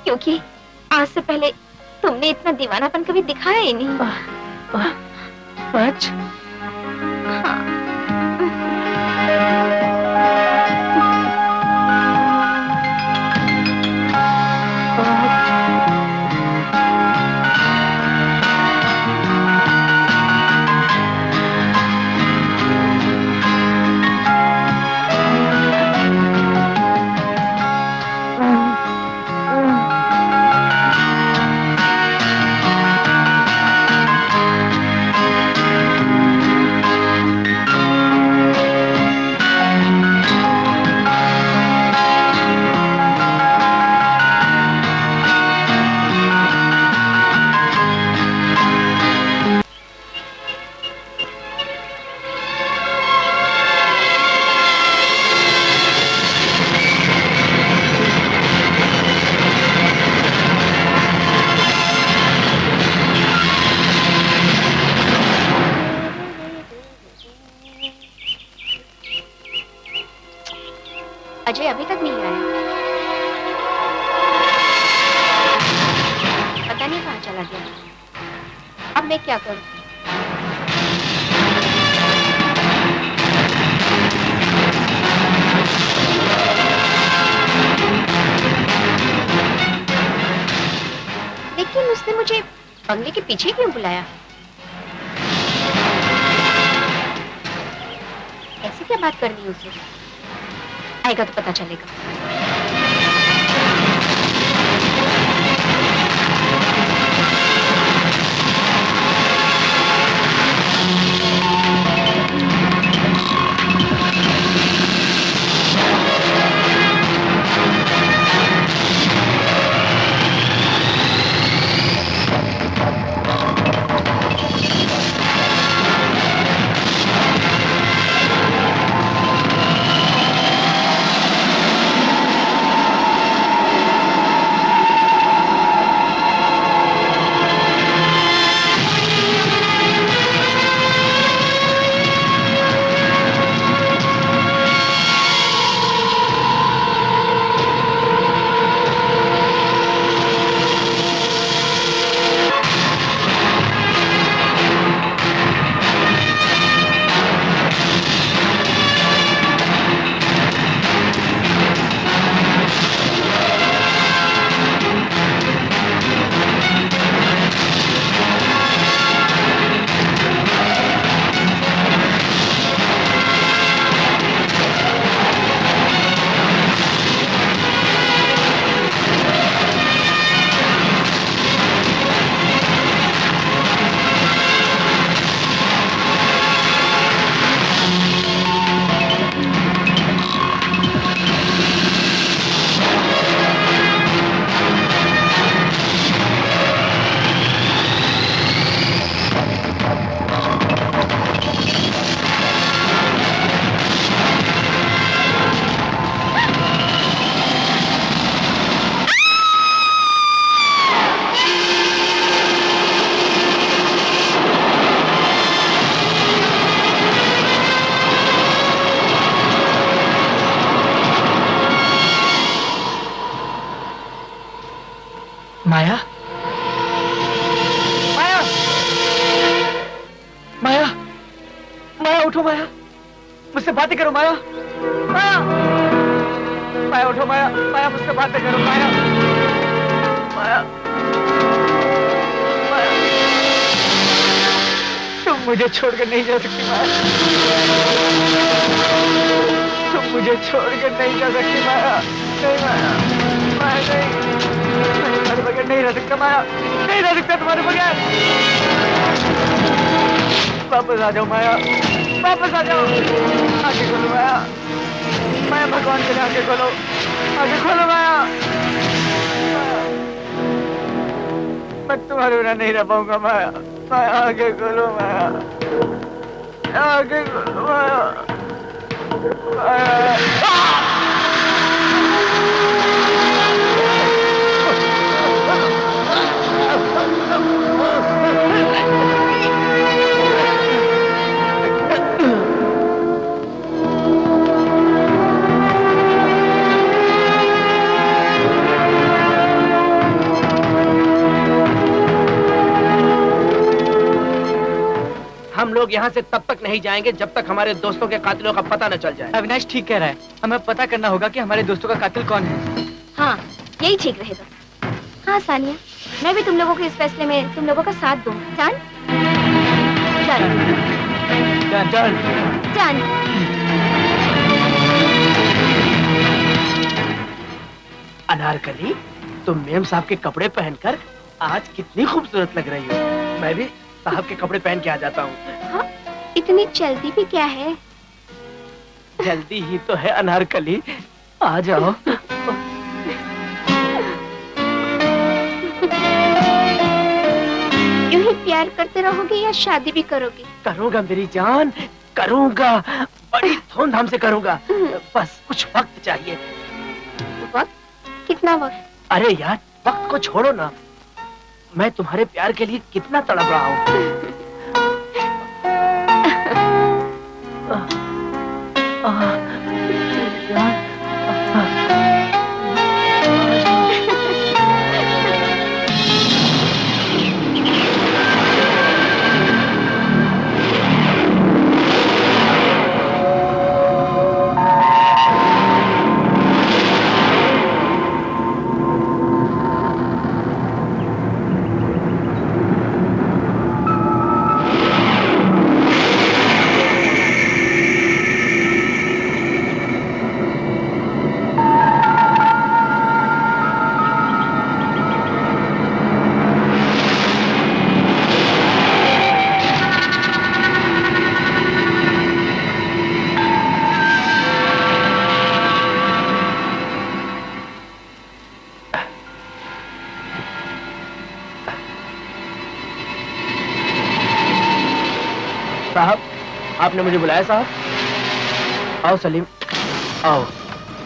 क्योंकि आज से पहले तुमने इतना दीवानापन कभी दिखाया ही नहीं। सच? अजय अभी तक नहीं आया। पता नहीं कहाँ चला गया। अब मैं क्या करूं? लेकिन उसने मुझे बंगले के पीछे क्यों बुलाया? ऐसे क्या बात करनी है उसे? आएगा तो पता चलेगा। माया, माया, माया, माया उठो माया, मुझसे बातें करो माया, माया, माया उठो माया, माया मुझसे बातें करो माया, माया, माया, तुम मुझे छोड़कर नहीं जा सकती माया, तुम मुझे छोड़कर नहीं जा सकती माया, नहीं माया, माया नहीं, तुम्हारे बगैर नहीं रह सकता माया, नहीं रह सकता तुम्हारे बगैर। वापस आ जाओ माया, वापस आ जाओ, आंखें खोलो माया, माया भगवान के लिए आंखें खोलो, आंखें खोलो माया, मैं तुम्हारे बिना नहीं रह पाऊंगा माया, माया आंखें खोलो माया, आंखें खोलो माया, माया। हम लोग यहाँ से तब तक नहीं जाएंगे जब तक हमारे दोस्तों के कातिलों का पता न चल जाए। अविनाश ठीक कह रहा है, हमें पता करना होगा कि हमारे दोस्तों का कातिल कौन है। हाँ, यही ठीक रहेगा। हाँ सानिया, मैं भी तुम लोगों के इस फैसले में तुम लोगों का साथ दूँ। जान? जान, जान, जान। अनारकली, तुम मेम साहब के कपड़े पहनकर आज कितनी खूबसूरत लग रही हो। मैं भी साहब के कपड़े पहन के आ जाता हूँ। हाँ, इतनी जल्दी भी क्या है? जल्दी ही तो है अनारकली, आ जाओ। यूं ही प्यार करते रहोगे या शादी भी करोगे? करूँगा मेरी जान, करूँगा, बड़ी धूमधाम से करूँगा। बस कुछ वक्त चाहिए। वक्त? कितना वक्त? अरे यार, वक्त को छोड़ो ना, मैं तुम्हारे प्यार के लिए कितना तड़प रहा हूँ। साहब, आपने मुझे बुलाया साहब? आओ सलीम, आओ।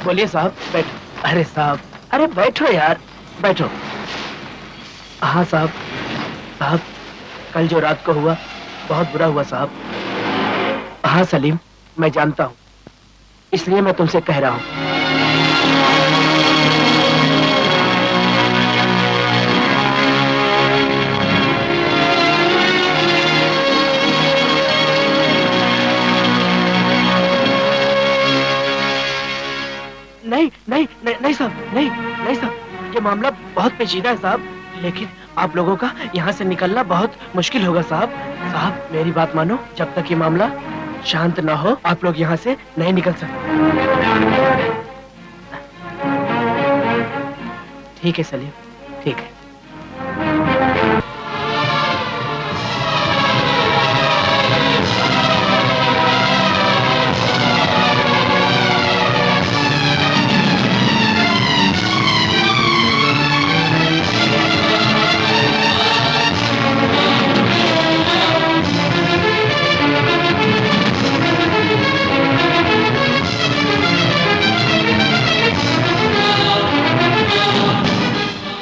बोलिए साहब, बैठो। अरे साहब, अरे बैठो यार, बैठो। हाँ साहब, साहब कल जो रात को हुआ बहुत बुरा हुआ साहब। हाँ सलीम, मैं जानता हूँ, इसलिए मैं तुमसे कह रहा हूँ। नहीं नहीं नहीं नहीं साहब, नहीं नहीं साहब, ये मामला बहुत पेचीदा है साहब, लेकिन आप लोगों का यहाँ से निकलना बहुत मुश्किल होगा साहब। साहब मेरी बात मानो, जब तक ये मामला शांत ना हो आप लोग यहाँ से नहीं निकल सकते। ठीक है सलीम, ठीक है।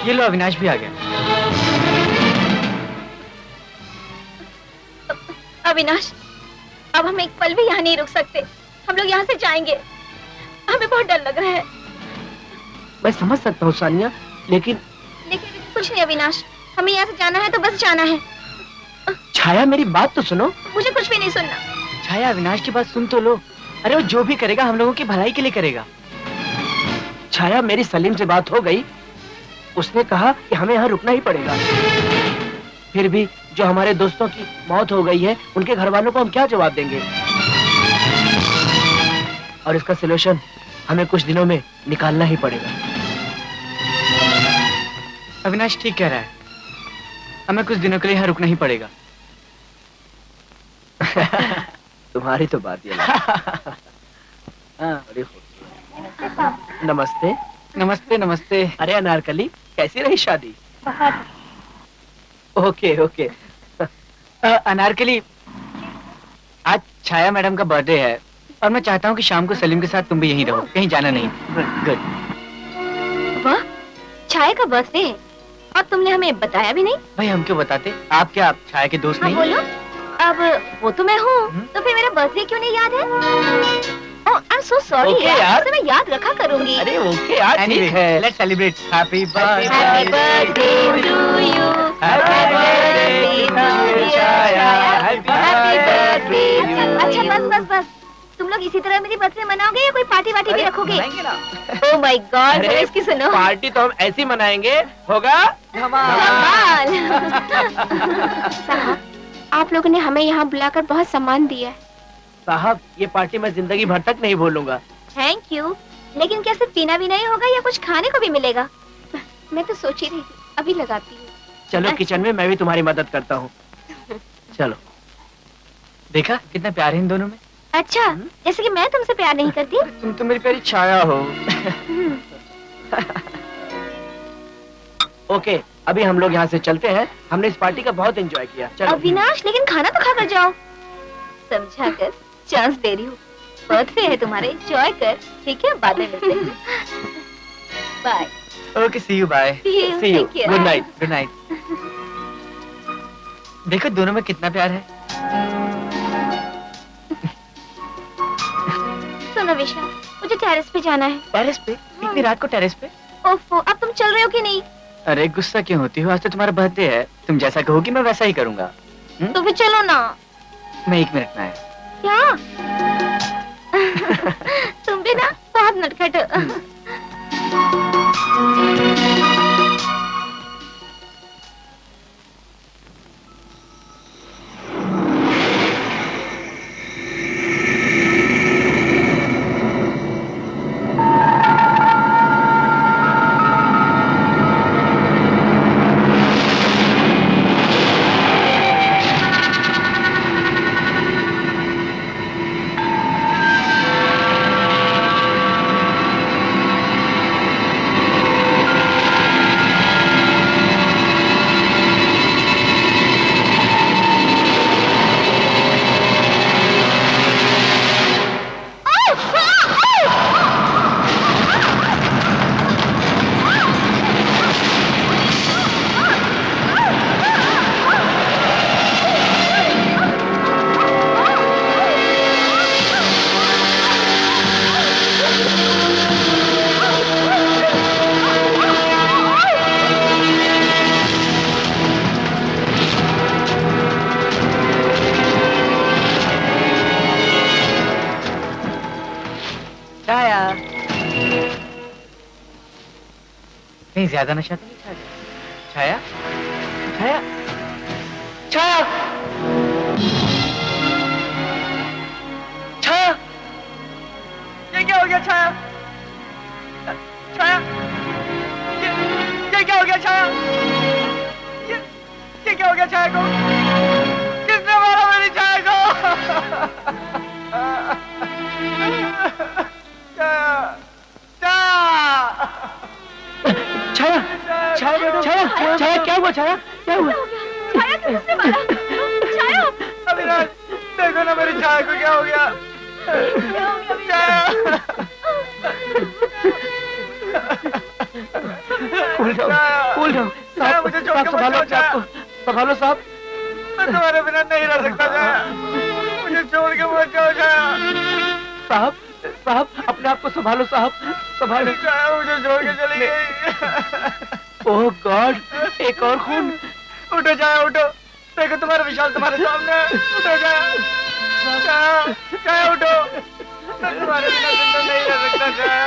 ये लो, अविनाश भी आ गया। अविनाश, अब हम एक पल भी यहाँ नहीं रुक सकते, हम लोग यहाँ से जाएंगे, हमें बहुत डर लग रहा है। मैं समझ सकता हूँ सानिया, लेकिन कुछ नहीं अविनाश, हमें यहाँ से जाना है तो बस जाना है। छाया मेरी बात तो सुनो। मुझे कुछ भी नहीं सुनना। छाया, अविनाश की बात सुन तो लो। अरे वो जो भी करेगा हम लोगों की भलाई के लिए करेगा। छाया, मेरी सलीम से बात हो गई, उसने कहा कि हमें यहाँ रुकना ही पड़ेगा। फिर भी जो हमारे दोस्तों की मौत हो गई है, उनके घर वालों को हम क्या जवाब देंगे? और इसका सलूशन हमें कुछ दिनों में निकालना ही पड़ेगा। अविनाश ठीक कह रहा है, हमें कुछ दिनों के लिए यहाँ रुकना ही पड़ेगा। तुम्हारी तो बात ये नमस्ते। नमस्ते नमस्ते। अरे अनारकली, कैसी रही शादी? Okay okay. अनारकली, आज छाया मैडम का बर्थडे है और मैं चाहता हूँ कि शाम को सलीम के साथ तुम भी यहीं रहो, कहीं जाना नहीं। गुड। वाह, छाया का बर्थडे है और तुमने हमें बताया भी नहीं। भाई हम क्यों बताते, आप क्या आप छाया के दोस्त हाँ, नहीं? बोलो। अब वो तो मैं हूँ, तो फिर मेरा बर्थडे क्यों नहीं याद है? Oh, I'm so sorry यार। तो मैं याद रखा करूँगी। अरे ओके यार, ठीक है। Let's celebrate. Happy birthday. Happy birthday to you. Happy birthday to you, Chhaya. Happy birthday। अच्छा बस बस, तुम लोग इसी तरह मेरी बर्थडे मनाओगे या कोई पार्टी वार्टी भी रखोगे? Oh my God, अरे इसकी सुनो। पार्टी तो हम ऐसी मनाएंगे, होगा धमाल। साहब, आप लोगों ने हमें यहाँ बुलाकर बहुत सम्मान दिया है। साहब, ये पार्टी मैं जिंदगी भर तक नहीं भूलूंगा। थैंक यू, लेकिन क्या सिर्फ पीना भी नहीं होगा या कुछ खाने को भी मिलेगा? मैं तो सोच ही रही थी, अभी लगाती हूँ। चलो किचन में, मैं भी तुम्हारी मदद करता हूँ। चलो। देखा कितना प्यार है इन दोनों में। अच्छा, जैसे कि मैं तुमसे प्यार नहीं करती। तुम तो मेरी प्यारी छाया हो। ओके, अभी हम लोग यहाँ से चलते हैं। हमने इस पार्टी का बहुत एंजॉय किया। चलो। अविनाश, लेकिन खाना तो खा कर जाओ। समझा कर चांस दे रही हूँ, बर्थडे है तुम्हारे, एंजॉय कर। ठीक है, बाद में मिलते हैं। Bye. Okay, see you, bye. See you. Good night. Good night. देखो दोनों में कितना प्यार है। सुनो विशाल, मुझे टेरेस पे जाना है। टेरेस पे? इतनी रात को टेरेस पे? ओफो, अब तुम चल रहे हो कि नहीं? अरे गुस्सा क्यों होती हो, आज तो तुम्हारा बर्थडे है, तुम जैसा कहोगी मैं वैसा ही करूँगा। तो फिर चलो ना। मैं 1 मिनट में आया। क्या? तुम भी ना बहुत नटखट हो। कहीं ज्यादा नशा तो नहीं छाया? छाया? छाया? छाया? ये क्या हो गया छाया? छाया? ये क्या हो गया छाया? ये क्या हो गया छाया को? किसने मारा मेरी छाया को? छाया, छाया, छाया, छाया, क्या हुआ छाया? क्या हुआ? छाया को किसने मारा? छाया, अविनाश, देखो ना मेरी छाया को क्या हो गया? छाया, कूल डाउन, साहब, मुझे छोड़ के संभालो छाया को, संभालो साहब। मैं तुम्हारे बिना नहीं रह सकता छाया, मुझे छोड़ के मत जाओ छाया। साहब, साहब, अपने आप को संभालो साहब, संभालो। छाया मुझे छोड़ के चली गई। ओह गॉड, एक और खून। उठो छाया, उठो, देखो तुम्हारा विशाल तुम्हारे सामने है। उठो छाया, छाया, छाया उठो, मैं तुम्हारे बिना जिंदा नहीं रह सकता छाया।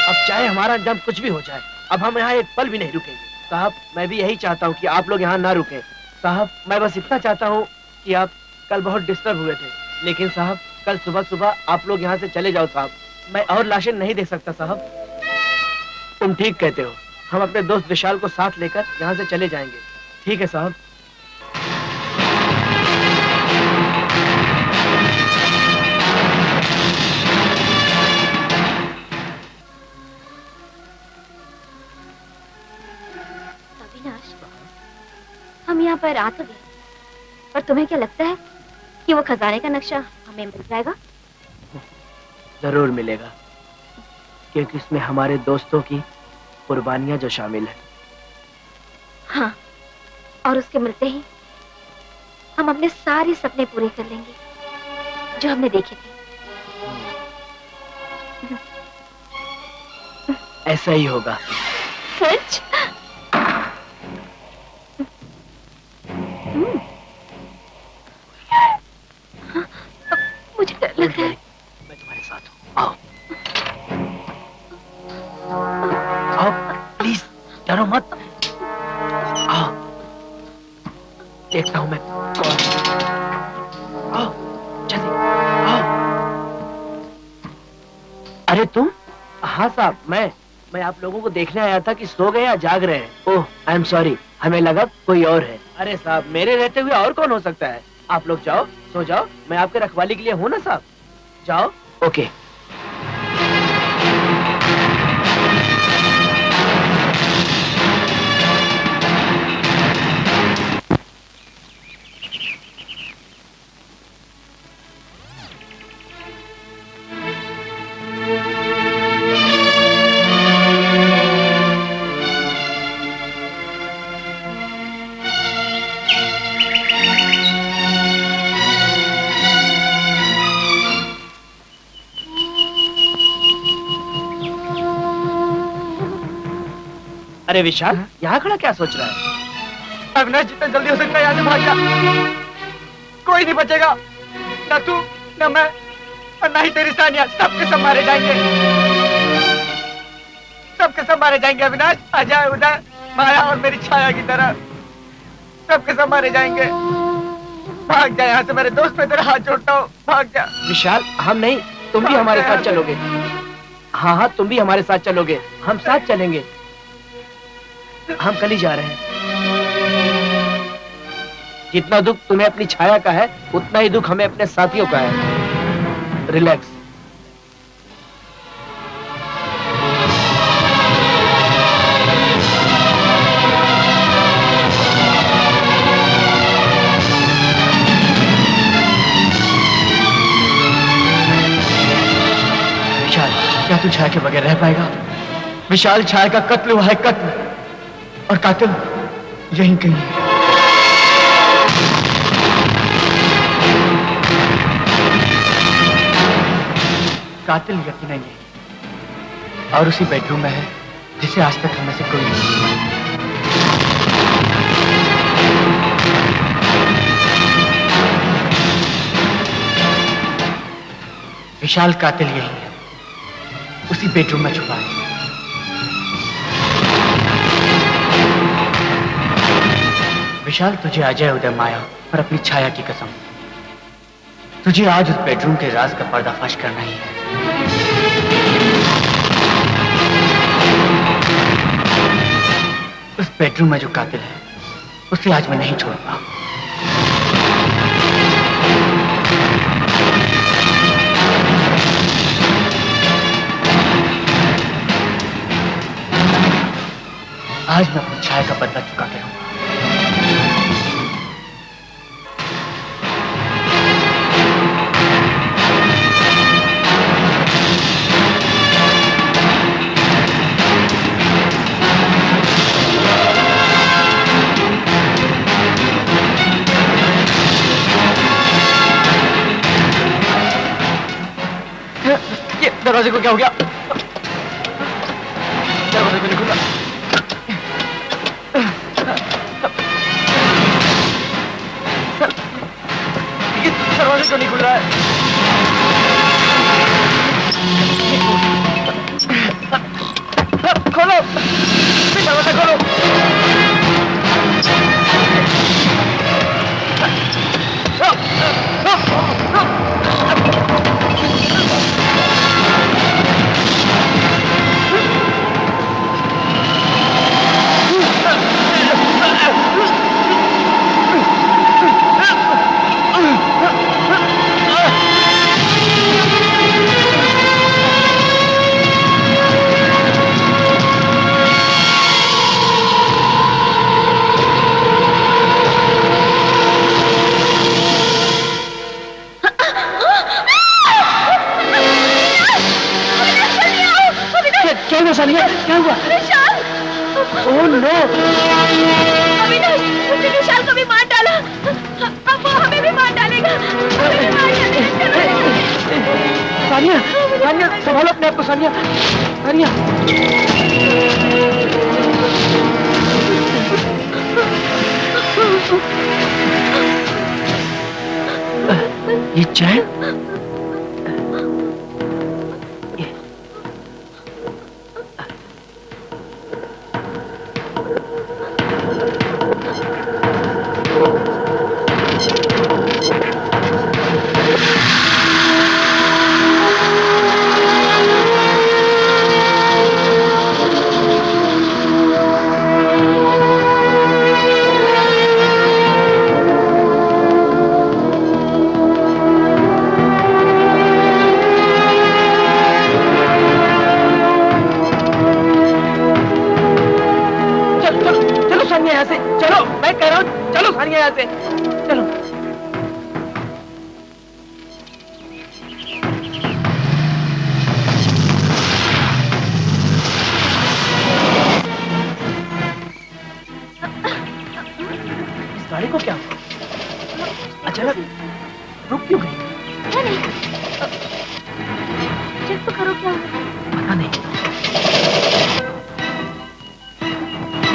अब चाहे हमारा अंजाम कुछ भी हो जाए, अब हम यहाँ एक पल भी नहीं रुकेंगे। साहब, मैं भी यही चाहता हूँ कि आप लोग यहाँ ना रुकें। साहब, मैं बस इतना चाहता हूँ कि आप कल बहुत डिस्टर्ब हुए थे, लेकिन साहब कल सुबह सुबह आप लोग यहाँ से चले जाओ साहब। मैं और लाशें नहीं देख सकता साहब। तुम ठीक कहते हो, हम अपने दोस्त विशाल को साथ लेकर यहाँ से चले जाएंगे। ठीक है साहब। हम यहाँ पर आ तो गए, पर तुम्हें क्या लगता है कि वो खजाने का नक्शा हमें मिल जाएगा? जरूर मिलेगा, क्योंकि इसमें हमारे दोस्तों की कुर्बानियां जो शामिल है। हाँ, और उसके मिलते ही हम अपने सारे सपने पूरे कर लेंगे जो हमने देखे थे। ऐसा ही होगा। सच? मुझे डर लग रहा है। मैं तुम्हारे साथ हूँ, आओ आओ प्लीज, डरो मत, आओ, देखता हूँ मैं कौन। आओ जल्दी आओ। अरे तुम? हाँ साहब, मैं आप लोगों को देखने आया था कि सो गए या जाग रहे हैं। ओह आई एम सॉरी, हमें लगा कोई और है। अरे साहब, मेरे रहते हुए और कौन हो सकता है? आप लोग जाओ, सो जाओ, मैं आपके रखवाली के लिए हूं ना साहब। जाओ। ओके। अरे विशाल, यहाँ खड़ा क्या सोच रहा है? अविनाश, जितना जल्दी हो सकता है यहाँ से भाग जा, कोई नहीं बचेगा, ना तू, ना मैं, और ना ही तेरी सानिया। सबके सब मारे जाएंगे, सबके सब मारे जाएंगे। अविनाश, अजय, उदय, माया और मेरी छाया की तरह सबके सब मारे जाएंगे। भाग जा यहाँ से मेरे दोस्त, मैं तेरा हाथ जोड़ता हूँ, भाग जा। विशाल, हम नहीं, तुम भी हमारे साथ चलोगे। हाँ हाँ, तुम भी हमारे साथ चलोगे, हम साथ चलेंगे। हम कल ही जा रहे हैं। जितना दुख तुम्हें अपनी छाया का है, उतना ही दुख हमें अपने साथियों का है। रिलैक्स। विशाल, क्या तू छाया के बगैर रह पाएगा? विशाल, छाया का कत्ल हुआ है, कत्ल, और कातिल यहीं कहीं है। कातिल यकीनन यही, और उसी बेडरूम में है जिसे आज तक हमें से कोई नहीं। विशाल कातिल यही है, उसी बेडरूम में छुपा है। विशाल, तुझे अजय उदय माया और अपनी छाया की कसम, तुझे आज उस बेडरूम के राज का पर्दाफाश करना ही है। उस बेडरूम में जो कातिल है उसे आज मैं नहीं छोड़ूंगा। आज मैं अपनी छाया का बदला चुका के रहूंगा। ये दरवाजे को क्या हो गया? दरवाजे को नहीं खुला। ये दरवाजे को नहीं खुल रहा है। खोलो, दरवाजा खोलो। क्या हुआ सानिया? क्या हुआ? विशाल! Oh no! अविनाश, उसने विशाल को भी मार डाला। अब वो हमें भी मार डालेगा। हमें भी मार डालेगा। सानिया, सानिया, संभालो अपने आप को सानिया। सानिया। ये चाय? यहाँ से चलो, मैं कह रहा हूँ चलो सानिया यहाँ से चलो। इस गाड़ी को क्या हुआ? अचानक रुक क्यों गई? क्या नहीं? चेक तो करो क्या हुआ? पता नहीं।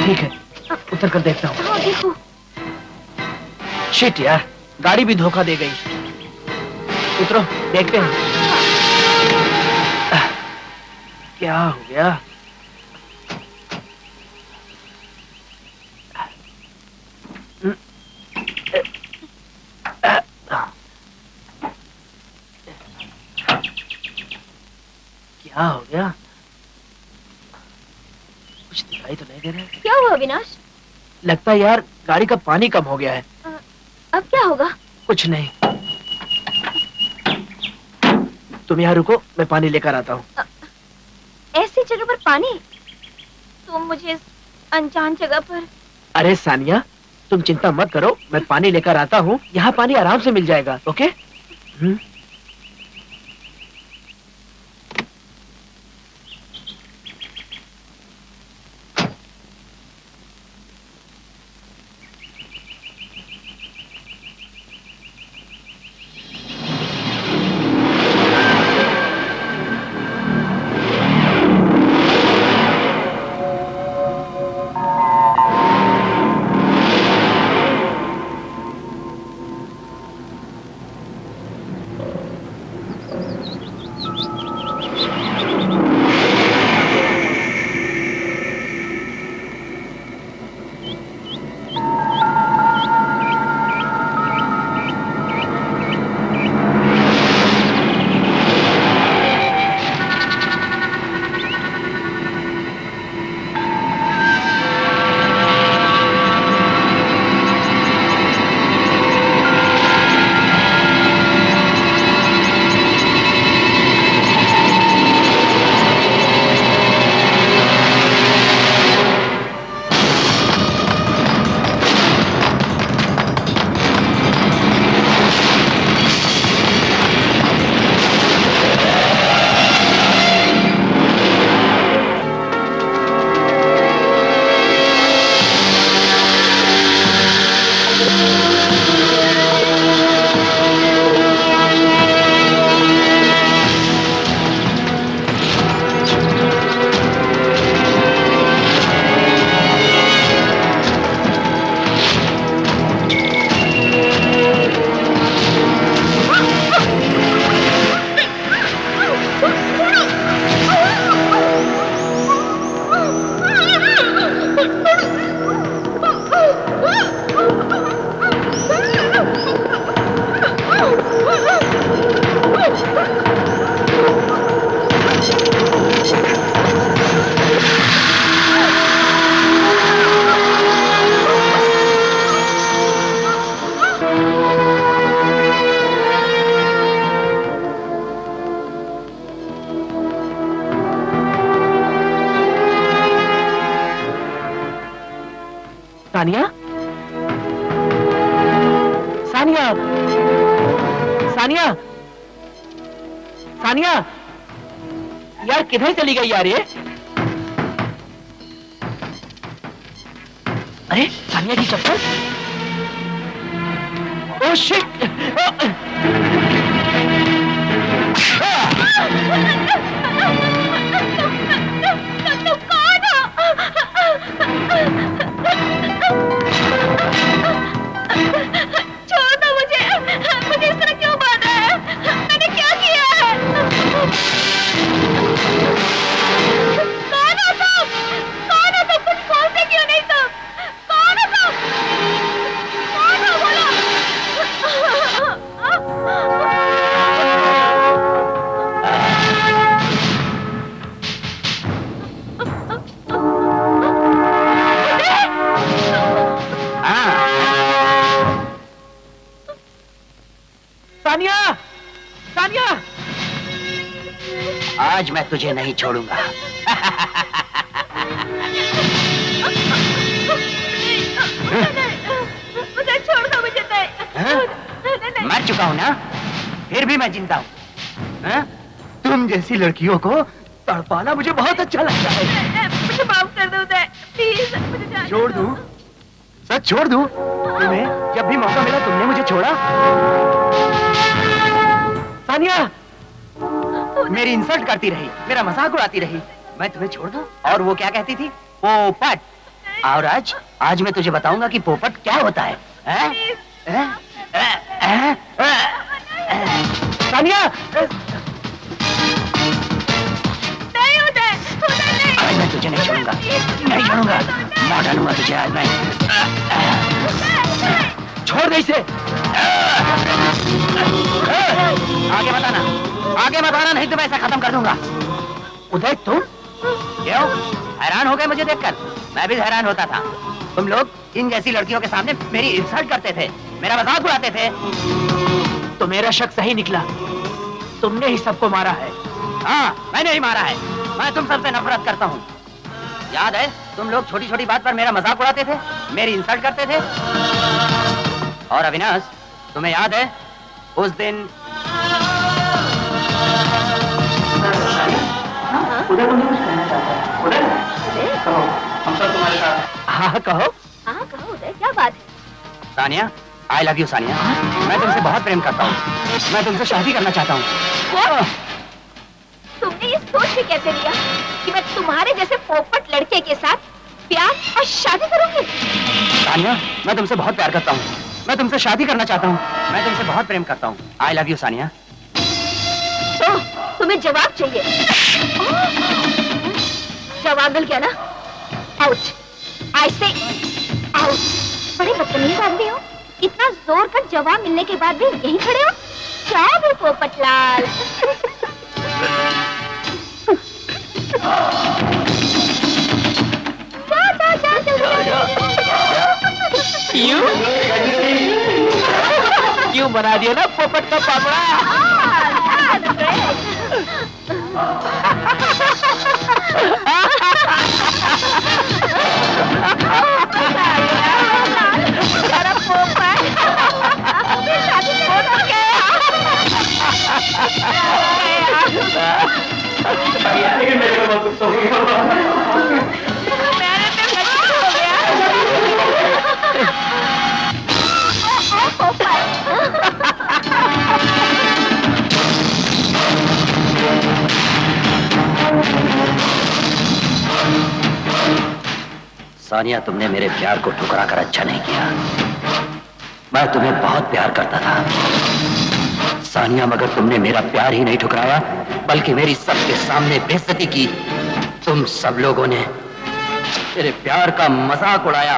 ठीक है, उतर कर देखता हूँ। हाँ देखो। शिट यार, गाड़ी भी धोखा दे गई। उतरो, देखते हैं क्या हो गया। क्या हो गया? कुछ दिखाई तो नहीं दे रहा है। क्या हुआ अविनाश? लगता है यार गाड़ी का पानी कम हो गया है। अब क्या होगा? कुछ नहीं, तुम यहाँ रुको, मैं पानी लेकर आता हूँ। ऐसी जगह पर पानी? तुम मुझे इस अनजान जगह पर। अरे सानिया, तुम चिंता मत करो, मैं पानी लेकर आता हूँ। यहाँ पानी आराम से मिल जाएगा। ओके? सानिया, सानिया, सानिया, सानिया, यार किधर चली गई यार ये? अरे सानिया की चप्पल? Oh shit! छोड़ दो मुझे इस तरह क्यों बांध रहा है? मैंने क्या किया है? कौन हो तुम? कौन हो तुम? कुछ बोलते क्यों नहीं तुम? कौन हो तुम? कौन हो बोलो? सानिया, सानिया, आज मैं तुझे नहीं छोड़ूंगा। मुझे छोड़ दो, मुझे नहीं। मर चुका हूं ना, फिर भी मैं जिंदा हूं। तुम जैसी लड़कियों को तड़पाना मुझे बहुत अच्छा लगता है। मुझे माफ कर दो उदय, प्लीज मुझे जाने छोड़ दो। दूं? सच छोड़ दूं? तुम्हें जब भी मौका मिला तुमने मुझे छोड़ा। सानिया, मेरी इंसल्ट करती रही, मेरा मजाक उड़ाती रही, मैं तुम्हें छोड़ दूं? और वो क्या कहती थी? पोपट। और आज मैं तुझे बताऊंगा कि पोपट क्या होता है। सानिया, नहीं उदय, उदय नहीं। आज मैं तुझे नहीं छोड़ूंगा, नहीं छोड़ूंगा। मार डालूंगा तुझे आज मैं। छोड़ दे इसे। आगे बताना नहीं तो मैं ऐसा खत्म कर दूंगा। उदय तुम? क्यों हैरान हो गए मुझे देखकर? मैं भी हैरान होता था। तुम लोग इन जैसी लड़कियों के सामने मेरी इंसल्ट करते थे, मेरा मजाक उड़ाते थे। तो मेरा शक सही निकला, तुमने ही सबको मारा है। हाँ, मैंने ही मारा है। मैं तुम सबसे नफरत करता हूँ। याद है तुम लोग छोटी छोटी बात पर मेरा मजाक उड़ाते थे, मेरी इंसल्ट करते थे। और अविनाश, तुम्हें याद है उस दिन उदय तुमने कुछ कहना चाहता है? उदय कहो, हम सब तुम्हारे साथ। हाँ कहो। हाँ कहो उदय, क्या बात है? सानिया, आई लव यू सानिया। मैं तुमसे बहुत प्रेम करता हूँ। मैं तुमसे शादी करना चाहता हूँ। तुमने ये सोच के कैसे लिया कि मैं तुम्हारे जैसे पोपट लड़के के साथ प्यार और शादी करूंगी? सानिया, मैं तुमसे बहुत प्यार करता हूँ। मैं तुमसे शादी करना चाहता हूँ। मैं तुमसे बहुत प्रेम करता हूँ। I love you Sania. तो तुम्हें जवाब चाहिए? जवाब मिल गया ना? आउट, आई से आउट। बड़े बदतमीज आदमी हो, इतना जोर का जवाब मिलने के बाद भी यहीं खड़े हो? जाओ भी पोपटलाल। क्यों बना दिया ना पोपट का पापड़ा? सानिया, तुमने मेरे प्यार को ठुकरा कर अच्छा नहीं किया। मैं तुम्हें बहुत प्यार करता था सानिया, मगर तुमने मेरा प्यार ही नहीं ठुकराया बल्कि मेरी सबके सामने बेइज्जती की। तुम सब लोगों ने मेरे प्यार का मजाक उड़ाया।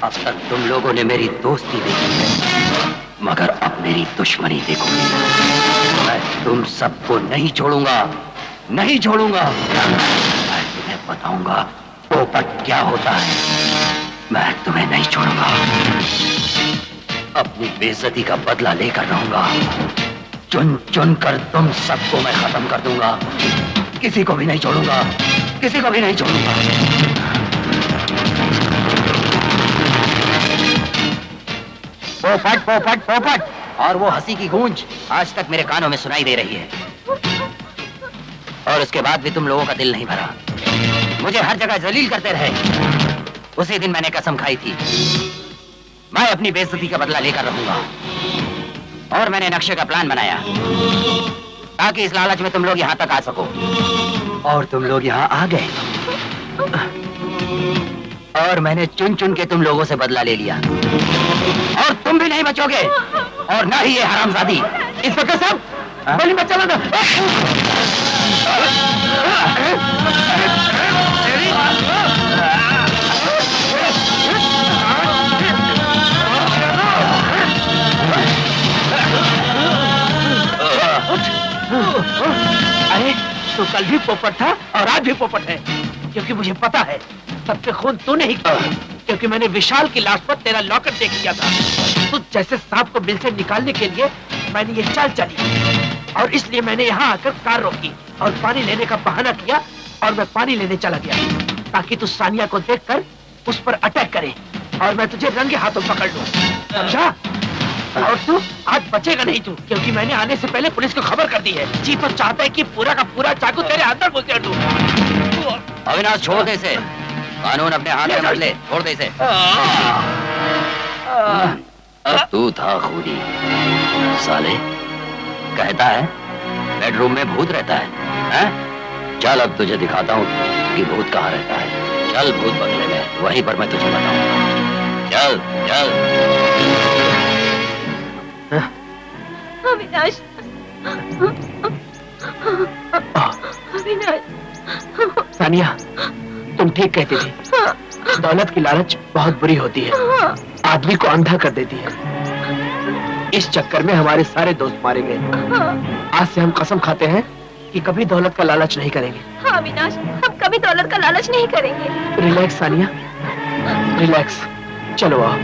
अब तक तुम लोगों ने मेरी दोस्ती देखी है, मगर अब मेरी दुश्मनी देखोगे। मैं तुम सबको नहीं छोड़ूंगा, नहीं छोड़ूंगा। मैं तुम्हें बताऊंगा पोपट क्या होता है। मैं तुम्हें नहीं छोड़ूंगा। अपनी बेइज्जती का बदला लेकर रहूंगा। चुन चुन कर तुम सबको मैं खत्म कर दूंगा। किसी को भी नहीं छोड़ूंगा, किसी को भी नहीं छोड़ूंगा। पोपट पोपट पोपट। और वो हंसी की गूंज आज तक मेरे कानों में सुनाई दे रही है। और उसके बाद भी तुम लोगों का दिल नहीं भरा, मुझे हर जगह जलील करते रहे। उसी दिन मैंने कसम खाई थी, मैं अपनी बेइज्जती का बदला लेकर रहूंगा। और मैंने नक्शे का प्लान बनाया ताकि इस लालच में तुम लोग यहाँ तक आ सको। और तुम लोग यहाँ आ गए। और मैंने चुन चुन के तुम लोगों से बदला ले लिया। और तुम भी नहीं बचोगे, और ना ही ये हरामजादी। इंस्पेक्टर साहब, गोली मत चलाना। अरे तो कल भी पोपट था और आज भी पोपट है, क्योंकि मुझे पता है सबके खून तूने ही किया, क्योंकि मैंने विशाल की लाश पर तेरा लॉकेट देख लिया था। तो जैसे सांप को बिल से निकालने के लिए मैंने ये चाल चली, और इसलिए मैंने यहाँ आकर कार रोकी और पानी लेने का बहाना किया, और मैं पानी लेने चला गया ताकि तू सानिया को देखकर उस पर अटैक करे और मैं तुझे रंगे हाथों पकड़ लूं, समझा? और तू आज बचेगा नहीं तू, क्योंकि मैंने आने से पहले पुलिस को खबर कर दी है। जी तो चाहता है कि पूरा का पूरा चाकू तेरे अंदर घुसेड़ दूं। अविनाश, छोड़ दे इसे। कानून अपने हाथ में मत ले, छोड़ दे इसे। अब तू था खूनी साले। कहता है बेडरूम में भूत रहता है? चल अब तुझे दिखाता हूँ कि भूत कहाँ रहता है। चल भूत बंगले में, वहीं पर मैं तुझे बताऊंगा। चल चल। अविनाश, अविनाश। सानिया, तुम ठीक कहती थी। दौलत की लालच बहुत बुरी होती है, आदमी को अंधा कर देती है। इस चक्कर में हमारे सारे दोस्त मारे गए। आज से हम कसम खाते हैं कि कभी दौलत का लालच नहीं करेंगे। हाँ अविनाश, हम कभी दौलत का लालच नहीं करेंगे। Relax Sania, relax. चलो आओ।